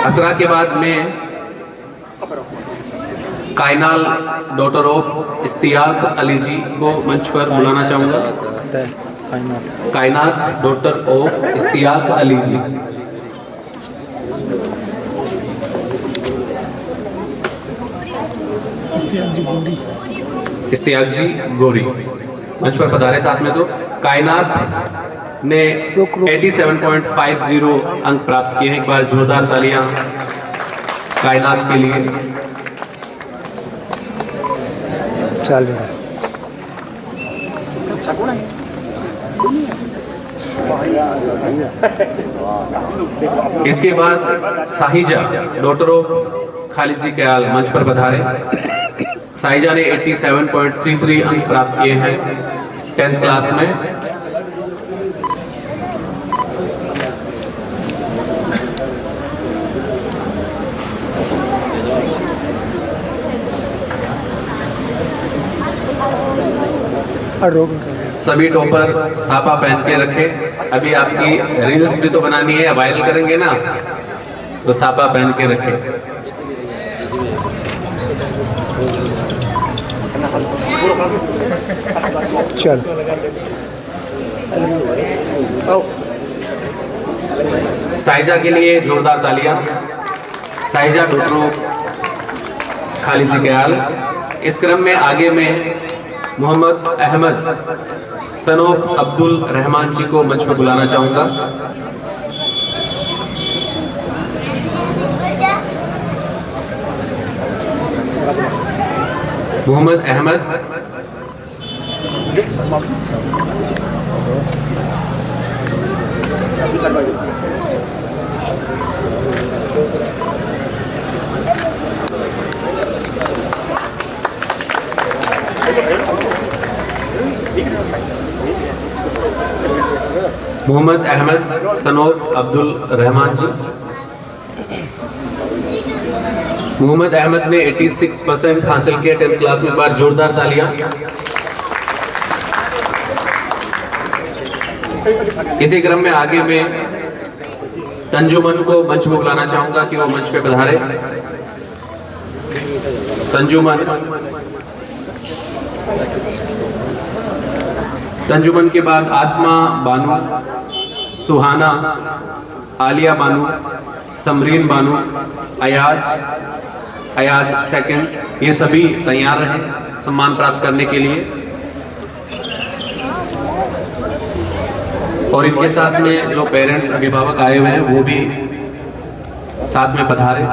असरा के बाद में कायनाल डॉटर ऑफ इस्तियाक अली जी को मंच पर बुलाना चाहूंगा। कायनात डॉटर ऑफ इस्तियाक अली जी। इस्तियाक जी गोरी मंच पर पधारे साथ में। तो कायनात ने 87.50 अंक प्राप्त किए हैं। एक बार जोरदार तालियां कायनात के लिए। चल इसके बाद साहिजा डॉटर ऑफ खालिद जी कयाल मंच पर पधारे। साहिजा ने 87.33 अंक प्राप्त किए हैं 10th क्लास में। सभी टॉपर सापा पहन के रखे। अभी आपकी रील्स भी तो बनानी है, वायरल करेंगे ना, तो सापा पहन के रखे। चल साहिजा के लिए जोरदार तालियां। साहिजा डॉक्टर खालिद जी कयाल। इस क्रम में आगे में मोहम्मद अहमद सन ऑफ अब्दुल रहमान जी को मंच पर बुलाना चाहूंगा। मोहम्मद अहमद मोहम्मद अहमद सन ऑफ अब्दुल रहमान जी। मोहम्मद अहमद ने 86% हासिल किया 10th क्लास में। बार जोरदार तालियां। इसी क्रम में आगे में तंजुमन को मंच में बुलाना चाहूंगा कि वो मंच पे पधारे। तंजुमन तंजुमन के बाद आसमा बानू, सुहाना, आलिया बानू, समरीन बानू, अयाज सेकंड, ये सभी तैयार रहे सम्मान प्राप्त करने के लिए। और इनके साथ में जो पेरेंट्स अभिभावक आए हुए हैं वो भी साथ में पधारे।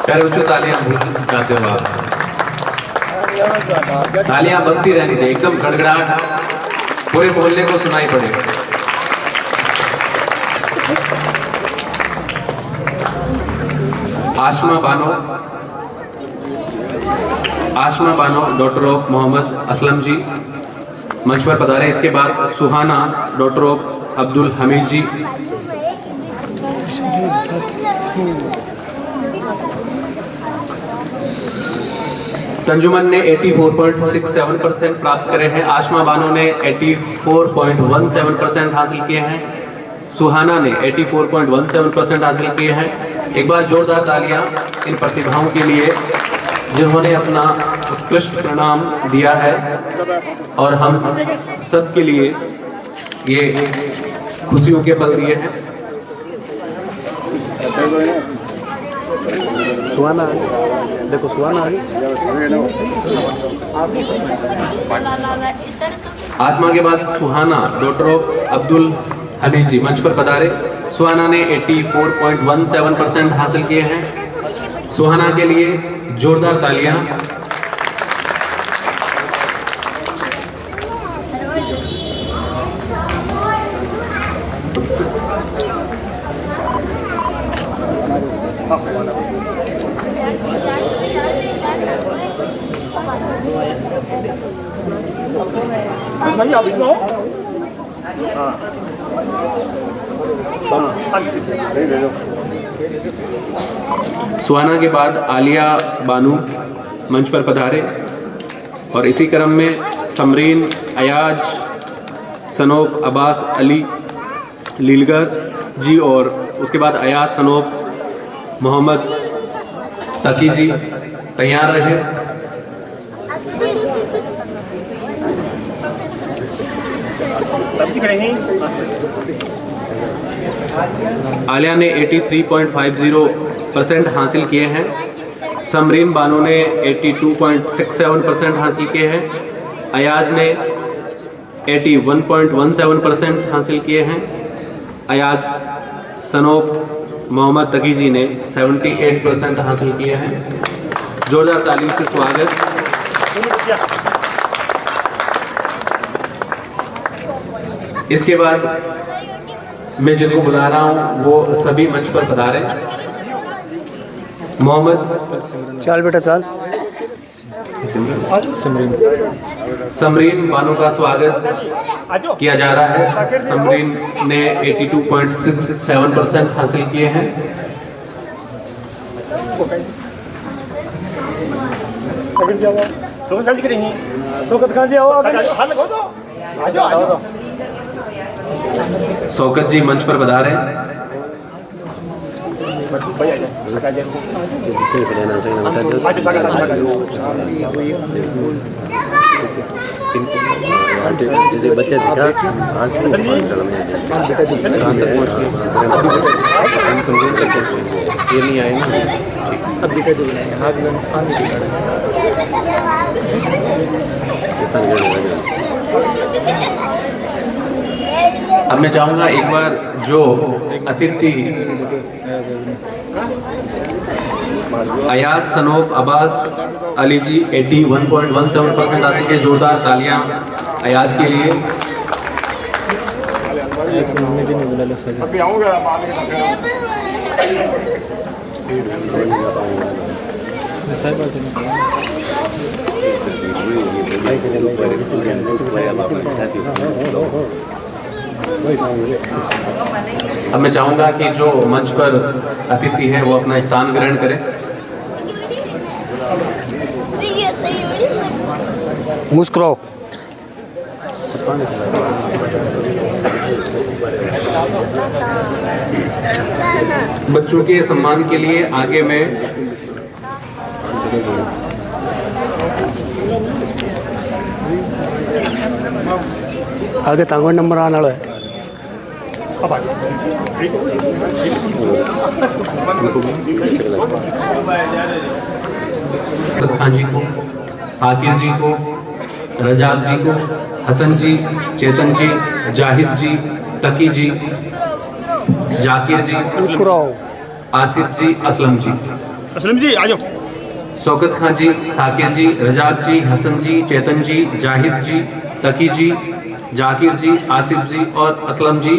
प्यारे बच्चों, तालियां चाहते हो आप? तालियां बजती रहनी चाहिए, एकदम गड़गड़ाहट पूरे मोहल्ले को सुनाई पड़े। आशमा बानो डॉक्टर ऑफ मोहम्मद असलम जी मंच पर पधारे। इसके बाद सुहाना डॉक्टर ऑफ अब्दुल हमीद जी। तंजुमन ने 84.67% प्राप्त करे हैं। आशमा बानो ने 84.17% हासिल किए हैं। सुहाना ने 84.17% हासिल किए हैं। एक बार जोरदार तालियां इन प्रतिभाओं के लिए जिन्होंने अपना उत्कृष्ट परिणाम दिया है और हम सब के लिए ये खुशियों के पल दिए हैं। सुहाना देखो, सुहाना आसमा के बाद सुहाना डॉक्टर ऑफ अब्दुल हमीद जी मंच पर पधारे। सुहाना ने 84.17% हासिल किए हैं। सुहाना के लिए जोरदार तालियां। आप इसमें हो? सुहाना के बाद आलिया बानू मंच पर पधारे और इसी क्रम में समरीन, अयाज, सनोब अब्बास अली लीलगर जी और उसके बाद अयाज सनोब मोहम्मद तकी जी तैयार रहे। आलिया ने 83.50% हासिल किए हैं। समरीन बानो ने 82.67% हासिल किए हैं। अयाज ने 81.17% हासिल किए हैं। अयाज सनोब मोहम्मद तकी जी ने 78% हासिल किए हैं। जोरदार तालियों से स्वागत। इसके बाद मैं जिनको बुला रहा हूँ वो सभी मंच पर पधारे। मोहम्मद चाल बेटा चाल। समरीन बानो का स्वागत किया जा रहा है। समरीन ने 82.67% हासिल किए हैं। शौकत जी मंच पर पधारे। बच्चे ये नहीं आए ना, अब दिखा दो। अब मैं चाहूँगा एक बार जो अतिथि अयाज सनोब अब्बास अली जी 81.17% हासिल के, जोरदार तालियां अयाज के लिए। अब मैं चाहूँगा कि जो मंच पर अतिथि है वो अपना स्थान ग्रहण करें। मुस्कुराओ। बच्चों के सम्मान के लिए आगे में आगे तांगों नंबर आने वाला है। खान जी को, साकिर जी को, रजाक जी को, हसन जी, चेतन जी, जाहिद जी, तकी जी, जाकिर जी, मुस्कुराओ। आसिफ जी, असलम जी। असलम जी आ जाओ। शौकत खान जी, साकिर जी, रजाक जी, हसन जी, चेतन जी, जाहिद जी, तकी जी, जाकिर जी, आसिफ जी और असलम जी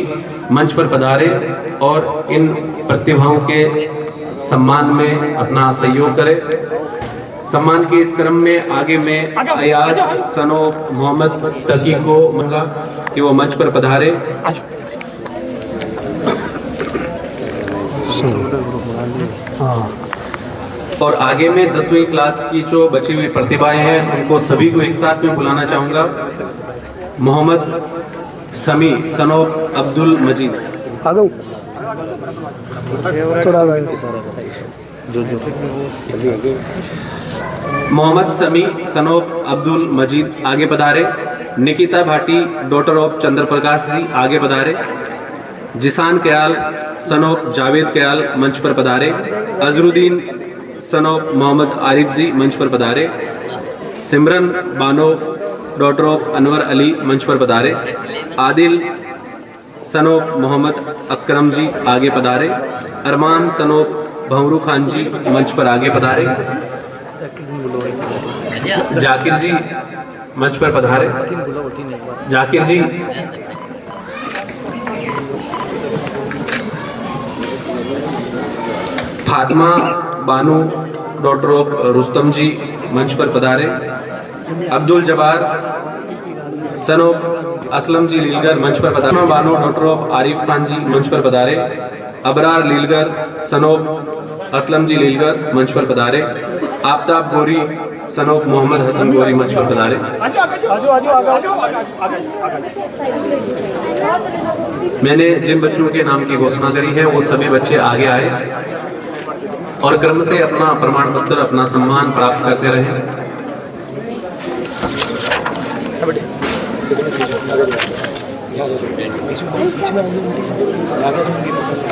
मंच पर पधारे और इन प्रतिभाओं के सम्मान में अपना सहयोग करें। सम्मान के इस क्रम में आगे में अयाज सनो मोहम्मद तकी को मंगा कि वो मंच पर पधारे। और आगे में 10वीं क्लास की जो बची हुई प्रतिभाएं हैं उनको सभी को एक साथ में बुलाना चाहूँगा। मोहम्मद समी सनोब अब्दुल मजीद। आगे थोड़ा मोहम्मद समी सनोब अब्दुल मजीद आगे पधारे। निकिता भाटी डॉटर ऑफ चंद्र प्रकाश जी आगे पधारे। जिसान कयाल सनोब जावेद कयाल मंच पर पधारे। अजरुद्दीन सनोब मोहम्मद आरिफ जी मंच पर पधारे। सिमरन बानो डॉटर ऑफ अनवर अली मंच पर पधारे। आदिल सनोब मोहम्मद अकरम जी आगे पधारे। अरमान सनोब भंवरू खान जी मंच पर आगे पधारे। जाकिर जी मंच पर पधारे। जाकिर जी फातिमा बानू डॉटर ऑफ रुस्तम जी मंच पर पधारे। अब्दुल जबार सनोब असलम जी लीलगर मंच पर पधारे। बानो डॉटर ऑफ आरिफ खान जी मंच पर पधारे। अबरार लीलगर सनोब असलम जी लीलगर मंच पर पधारे। आफ्ताब गोरी सनोब मोहम्मद हसन गोरी मंच पर पधारे। मैंने जिन बच्चों के नाम की घोषणा करी है वो सभी बच्चे आगे आए और क्रम से अपना प्रमाण पत्र अपना सम्मान प्राप्त करते रहे।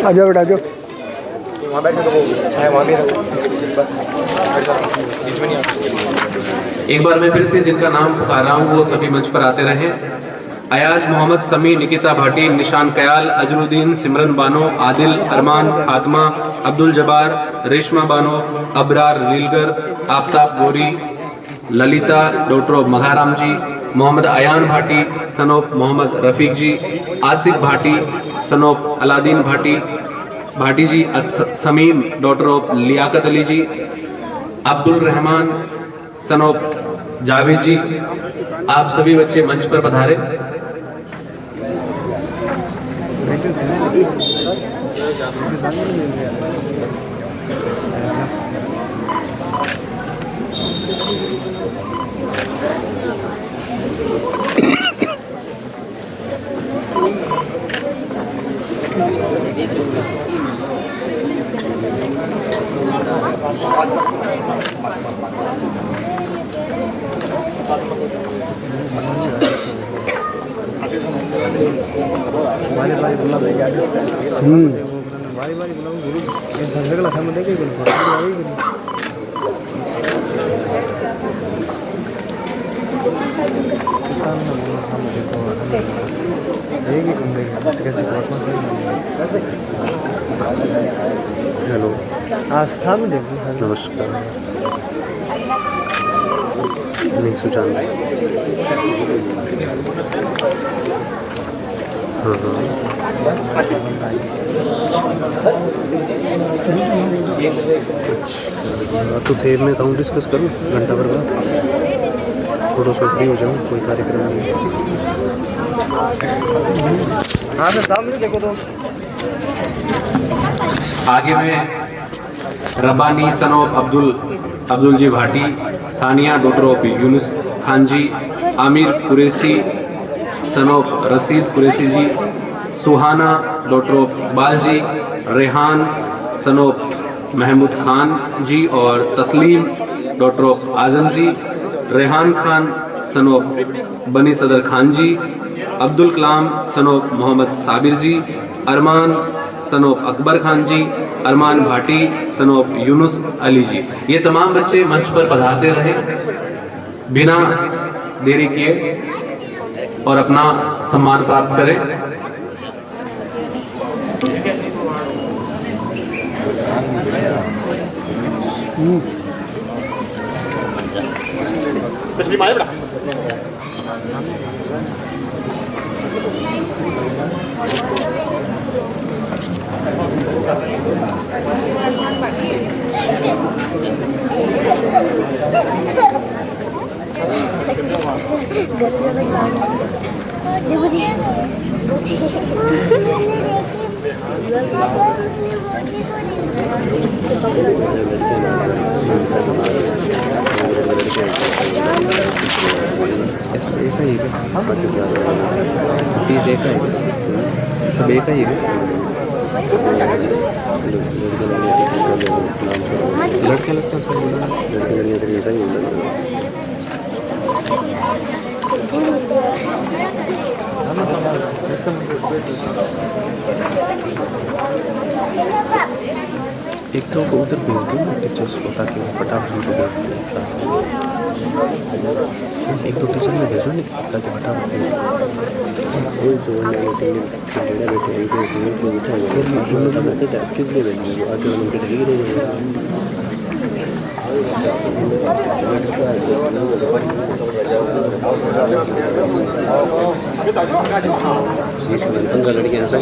आ जाओ बेटा आ जाओ। एक बार मैं फिर से जिनका नाम पुकार रहा हूँ वो सभी मंच पर आते रहे। अयाज मोहम्मद समी, निकिता भाटी, निशान कयाल, अजरुद्दीन, सिमरन बानो, आदिल, अरमान, फातिमा, अब्दुल जबार, Reshma Bano, Abrar Leelgar, Aftab Gori, Lalita daughter of Magharam ji, Mohammad Ayan Bhati son of Mohammad Rafiq ji, Asif Bhati son of Alladin Bhati ji, Shamim daughter of Liyakat Ali ji, Abdul Rahman son of Javed ji. आप सभी बच्चे मंच पर पधारे। हेलो सामने नमस्कार। नहीं सुजान तो थे मैं कहूँ डिस्कस करूँ घंटा भर का थोड़ा सा फ्री हो जाऊँ कोई कार्यक्रम नहीं। हाँ सर सामने देखो तो आगे में Rabbani son of Abdul ji Bhati, Saniya daughter of Yunus Khan ji, Aamir Qureshi son of Rashid Qureshi ji, Suhana daughter of Iqbal ji, Rehan son of Mahmood Khan ji और Tasleem daughter of Azam ji, Rehan Khan son of Bani Sadar Khan ji, Abdul Kalam son of Mohammad Sabir ji, Armaan son of Akbar Khan ji, Armaan Bhati son of Yunus Ali ji. ये तमाम बच्चे मंच पर पधारते रहे बिना देरी किए और अपना सम्मान प्राप्त करें। सब एक ही है। लड़का लगता सब लड़के लड़कियाँ से ऐसा ही होता है। एक तो उधर भेज दो ना टीचर्स को ताकि वो फटाफट उनको भेज दें। एक दो टीचर में भेजो नहीं ताकि फटाफट भेज लड़कियाँ ऐसा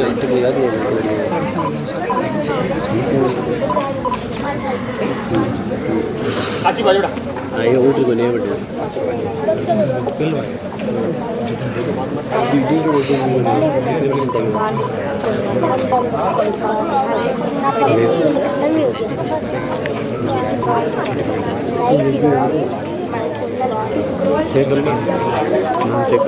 आइए उठ को नहीं बैठे चेक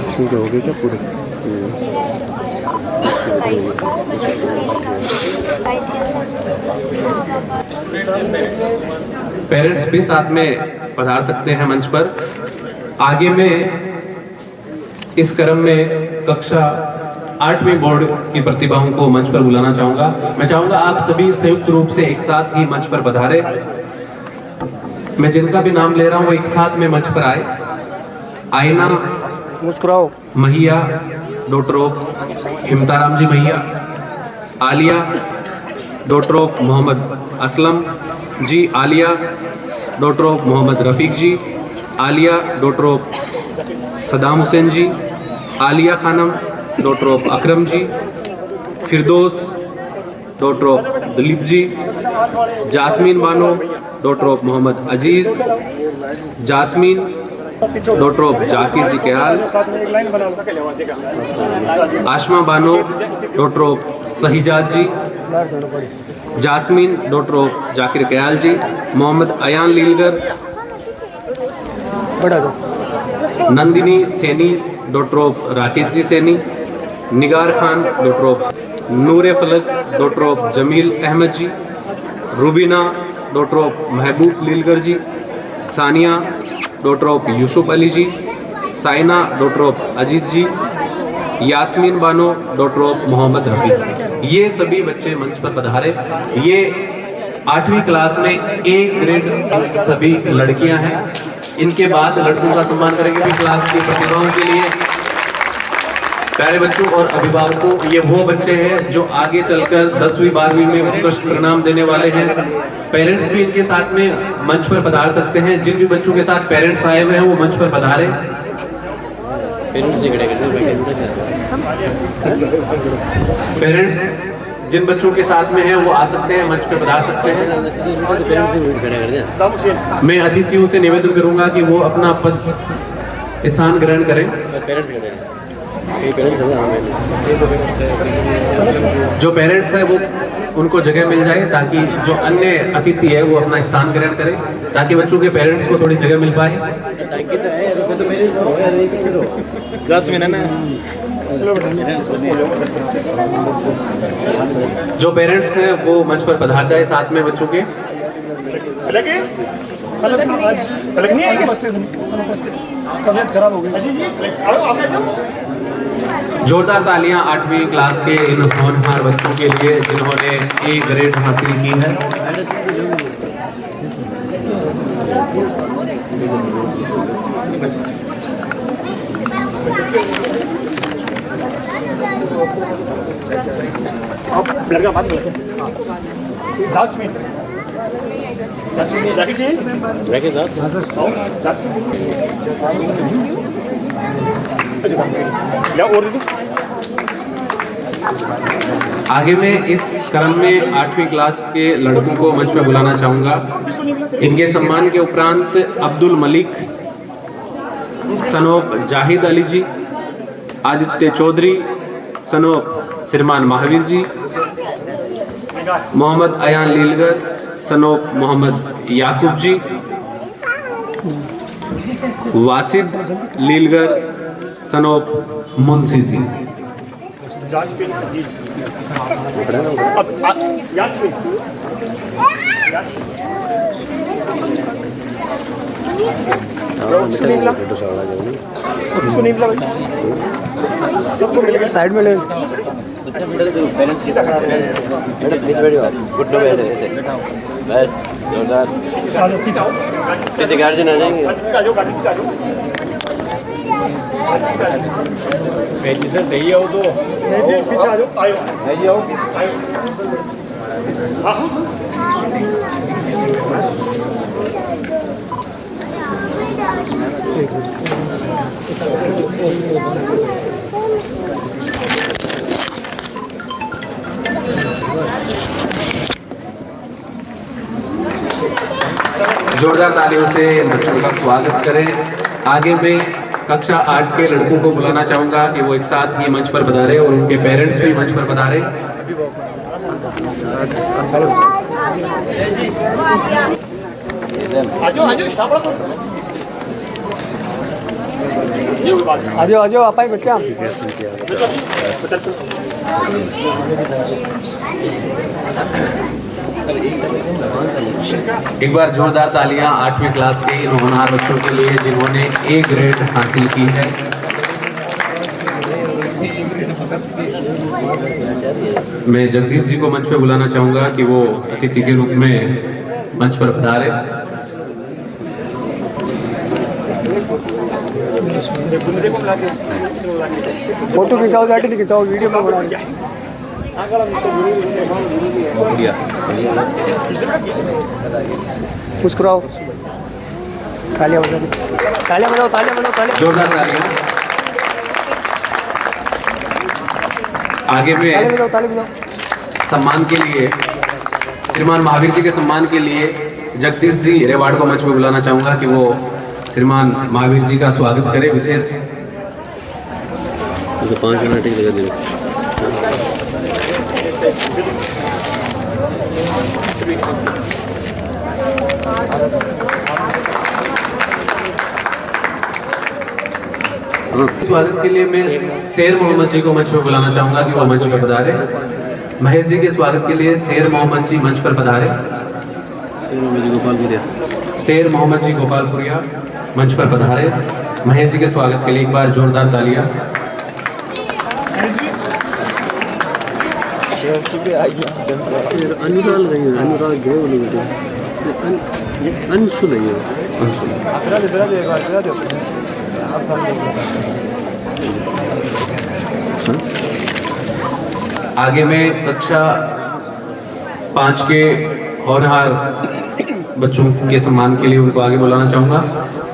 इसमें हो गए क्या पूरे पेरेंट्स भी साथ में पधार सकते हैं मंच पर। आगे में इस क्रम में कक्षा 8वीं बोर्ड की प्रतिभाओं को मंच पर बुलाना चाहूंगा। मैं चाहूंगा आप सभी संयुक्त रूप से एक साथ ही मंच पर पधारे। मैं जिनका भी नाम ले रहा हूं वो एक साथ में मंच पर आए। आईना मुस्कुराओ महिया daughter of Himtaram ji Mahiya, Aliya daughter of Mohammad Aslam ji, Aliya daughter of Mohammad Rafiq ji, Aliya daughter of Saddam Hussain ji, Aliya Khanam daughter of Akram ji, Firdaus daughter of Dilip ji, Jasmine Bano daughter of Mohammad Aziz, Jasmine daughter of Zakir ji Kehal, Aashma Bano daughter of Sahijad ji, Jasmine daughter of Zakir Kehal ji, Mohammad Ayan Leelgar, Nandini Saini daughter of Rakesh ji Saini, Nigar Khan daughter of Noor Falak daughter of Jameel Ahmed ji, Rubina daughter of Mehboob Leelgar ji, Saniya daughter of Yusuf Ali ji, Saina daughter of Ajit ji, Yasmin Bano daughter of Mohammad Rafi. ये सभी बच्चे मंच पर पधारे। ये 8वीं class में A grade सभी लड़कियां हैं। इनके बाद लड़कों का सम्मान करेंगे क्लास की प्रतिभाओं के लिए। प्यारे बच्चों और अभिभावकों, ये वो बच्चे हैं जो आगे चलकर 10वीं 12वीं में उत्कृष्ट परिणाम देने वाले हैं। पेरेंट्स भी इनके साथ में मंच पर पधार सकते हैं। जिन भी बच्चों के साथ पेरेंट्स आए हुए हैं वो मंच पर पधारे। पेरेंट्स जिन बच्चों के साथ में हैं वो आ सकते हैं, मंच पे पधार सकते हैं। मैं अतिथियों से निवेदन करूंगा कि वो अपना पद स्थान ग्रहण करें। जो पेरेंट्स है वो उनको जगह मिल जाए ताकि जो अन्य अतिथि है वो अपना स्थान ग्रहण करे, ताकि बच्चों के पेरेंट्स को थोड़ी जगह मिल पाए। 10 मिनट में जो पेरेंट्स हैं वो मंच पर पधार जाए साथ में बच्चों के। तबीयत खराब हो गई। जोरदार तालियां 8वीं क्लास के इन होनहार बच्चों के लिए जिन्होंने ए ग्रेड हासिल की है। आप लड़का बात बोले 10 मिनट रैकेट साथ हाँ सर और आगे मैं इस क्रम में 8वीं क्लास के लड़कों को मंच पर बुलाना चाहूँगा। इनके सम्मान के उपरांत अब्दुल मलिक, सनोप जाहिद अली जी, आदित्य चौधरी, सनोप सिरमान महावीर जी, मोहम्मद अयान लीलगर, सनोप मोहम्मद याकूब जी, वासिद लीलगर, सनोप मुंशी जी। साइड में ले बस जोरदार पीछे गार्जियन आ जाएंगे। जी सर दही आओ तो पीछे आ जाओ जोरदार तालियों से बच्चों का स्वागत करें। आगे मैं कक्षा 8 के लड़कों को बुलाना चाहूँगा कि वो एक साथ ही मंच पर पधारे और उनके पेरेंट्स भी मंच पर पधारे। आ जाओ आप बच्चा एक बार जोरदार तालियां 8वीं क्लास के इन होनहार बच्चों के लिए जिन्होंने ए ग्रेड हासिल की है। मैं जगदीश जी को मंच पे बुलाना चाहूँगा कि वो अतिथि के रूप में मंच पर पधारे। फोटो खिंचाओ जाके नहीं खिंचाओ वीडियो में बना मुस्कुराओ तालियां बजाओ तालियां जोरदार तालियां। आगे में सम्मान के लिए श्रीमान महावीर जी के सम्मान के लिए जगदीश जी रेवार्ड को मंच पे बुलाना चाहूँगा कि वो श्रीमान महावीर जी का स्वागत करें। विशेष 5 मिनट ही लगा देंगे। स्वागत के लिए मैं शेर मोहम्मद जी को मंच पर बुलाना चाहूंगा कि वो मंच पर पधारे। महेश जी के स्वागत के लिए शेर मोहम्मद जी मंच पर पधारे। शेर मोहम्मद जी गोपालपुरिया मंच पर पधारे। महेश जी के स्वागत के लिए एक बार जोरदार तालियां। आगे मैं कक्षा 5 के होनहार बच्चों के सम्मान के लिए उनको आगे बुलाना चाहूँगा।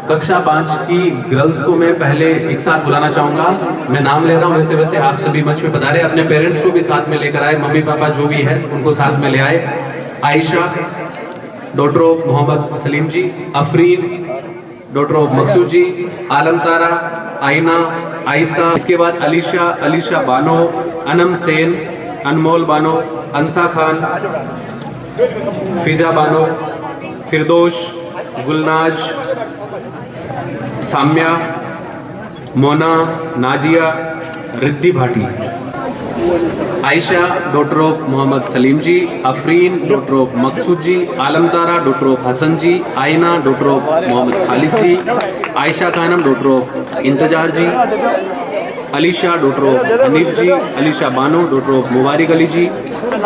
कक्षा 5 की गर्ल्स को मैं पहले एक साथ बुलाना चाहूँगा। मैं नाम ले रहा हूँ, वैसे वैसे आप सभी मंच पे पधारे। अपने पेरेंट्स को भी साथ में लेकर आए, मम्मी पापा जो भी है उनको साथ में ले आए। Ayesha daughter of Mohammad Salim ji, Afreen daughter of Maqsood ji, Alam Tara, Aina, Ayesha, इसके बाद Alisha Bano, Anam Sen, Anmol Bano, Ansa Khan, Fiza Bano, Firdosh, Gulnaz, Samya, Mona, Nazia, Riddhi Bhati, Ayesha daughter of Mohammad Salim ji, Afreen daughter of Maqsood ji, Alamtara daughter of Hasan ji, Aina daughter of Mohammad Khalid ji, Ayesha Khanam daughter of Intezar ji, Alisha daughter of Hanif ji, Alisha Bano daughter of Mubarik Ali ji,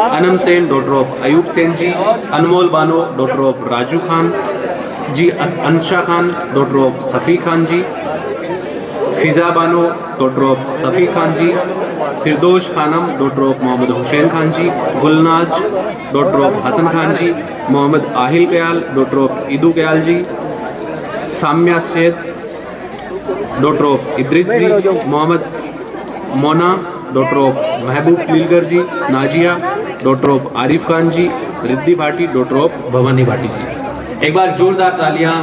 Anam Sen daughter of Ayub Sen ji, Anmol Bano daughter of Raju Khan ji, Ansha Khan daughter of Safi Khan ji, Fiza Bano daughter of Safi Khan ji, Firdosh Khanam daughter of Mohammad Hussain Khan ji, Gulnaz daughter of Hasan Khan ji, Mohammad Aahil Kayal daughter of Idu Kayal ji, Samya Shed daughter of Idris ji, Mohammad Mona daughter of Mehboob नीलगर ji, Nazia daughter of Arif Khan ji, Riddhi Bhati daughter of Bhavani Bhati ji. एक बार जोरदार तालियां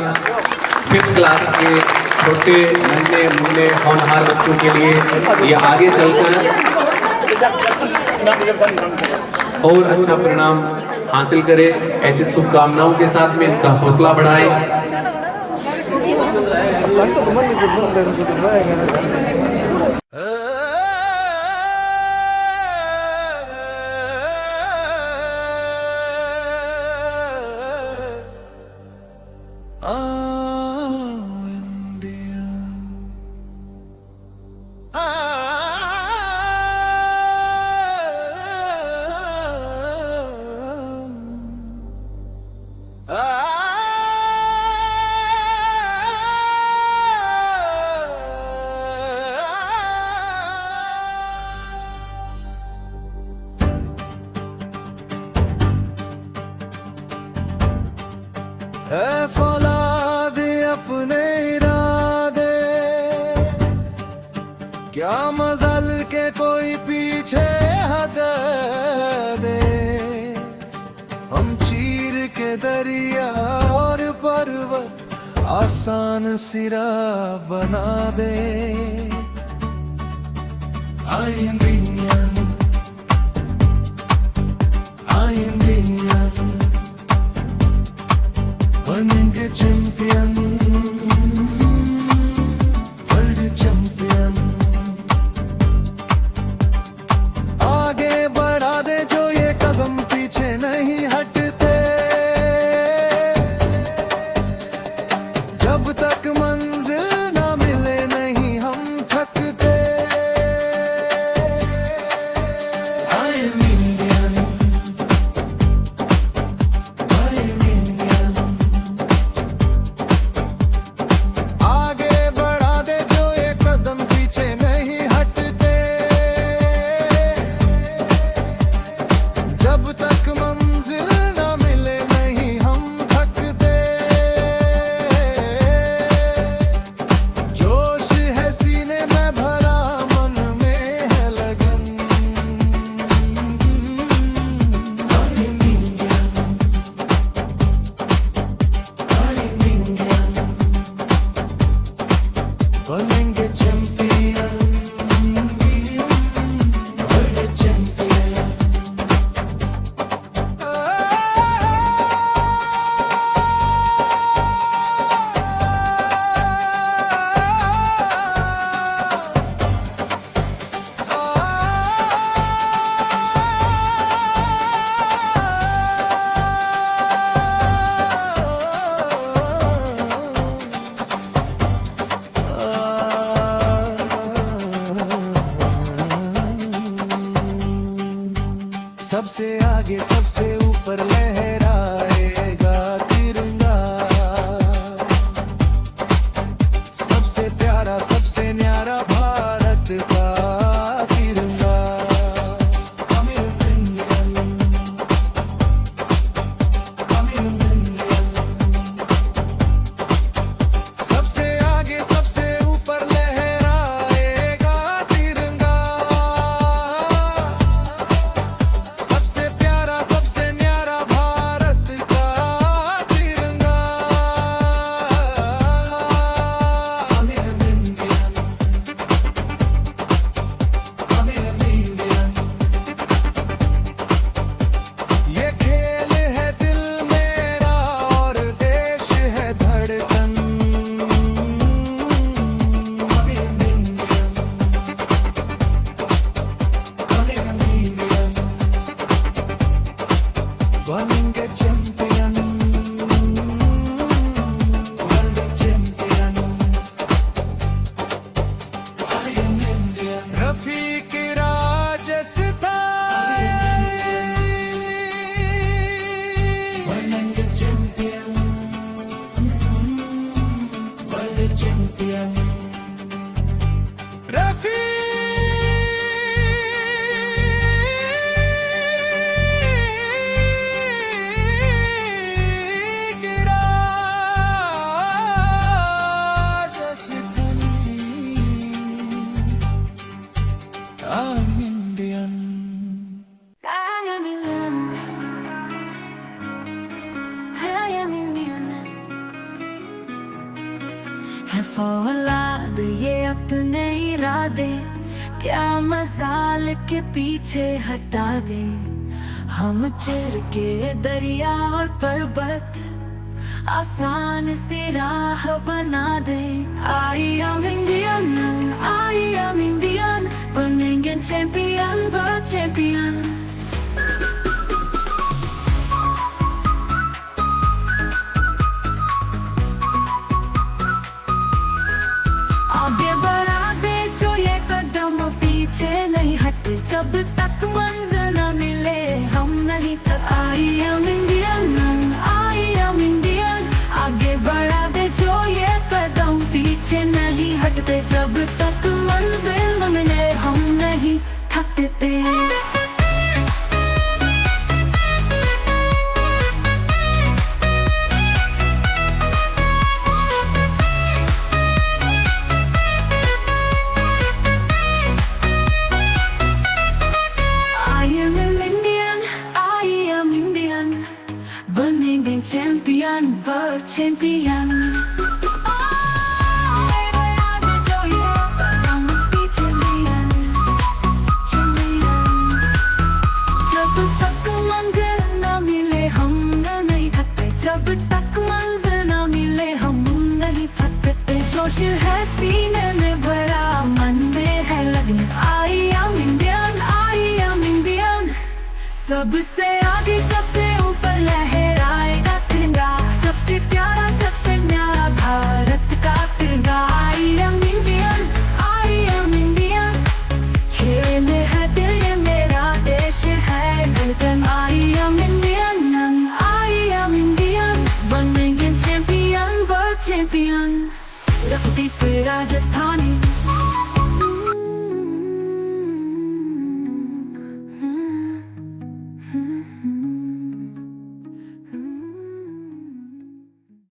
5th class के छोटे नन्हे मुन्ने होनहार बच्चों के लिए। ये आगे चलकर और अच्छा परिणाम हासिल करे, ऐसी शुभकामनाओं के साथ में इनका हौसला बढ़ाए। अपने इरादे क्या मजल के कोई पीछे हद दे, हम चीर के दरिया और पर्वत आसान सिरा बना दे। I am बनेंगे चैंपियन, वर्ल्ड चैंपियन। आगे बढ़ा दे जो ये कदम पीछे नहीं हटते, जब तक मंजिल ना मिले नहीं हम थकते। I am Indian, I am Indian। आगे बढ़ा दे जो ये कदम पीछे नहीं हटते, जब तक मंजिल ना मिले नहीं हम थकते। जोश है सीने में भरा, मन में है लगन। बनेंगे चैंपियन, वर्ल्ड चैंपियन। सबसे आगे सबसे ऊपर लहराएगा तिरंगा, सबसे प्यारा सबसे न्यारा भारत का तिरंगा। हम इंडियन, हम इंडियन। सबसे आगे सबसे ऊपर लहराएगा तिरंगा, सबसे प्यारा सबसे न्यारा भारत क्या मजाल के पीछे हटा दे हम चिर के दरिया और पर्वत, आसान सी राह बना दे। I am Indian, I am Indian, बनेंगे चैंपियन, वर्ल्ड चैंपियन। आगे बढ़ा दे जो ये कदम, पीछे नहीं हटे जब तक मंजिल न मिले हम नहीं थक। आई am Indian, I am Indian, आगे बढ़ा दे जो ये कदम, पीछे नहीं हटते जब तक मंजिल न मिले हम नहीं थकते। बनेंगे चैंपियन, वर्ल्ड चैंपियन। जब तक मंजिल न मिले हम नहीं थकते, जब तक मंजिल न मिले हम नहीं थकते। जोश है सीने में भरा, मन में है लगन। आई am Indian, I am Indian, सबसे आगे सबसे ऊपर लहराएगा तिरंगा, सबसे प्यारा सबसे न्यारा भारत का तिरंगा। आई am Indian, I am Indian, खेल है दिल ये मेरा देश है धड़कन। आई am Indian, I am Indian, बनेंगे चैंपियन, वर्ल्ड चैंपियन। रफती पे राजस्थानी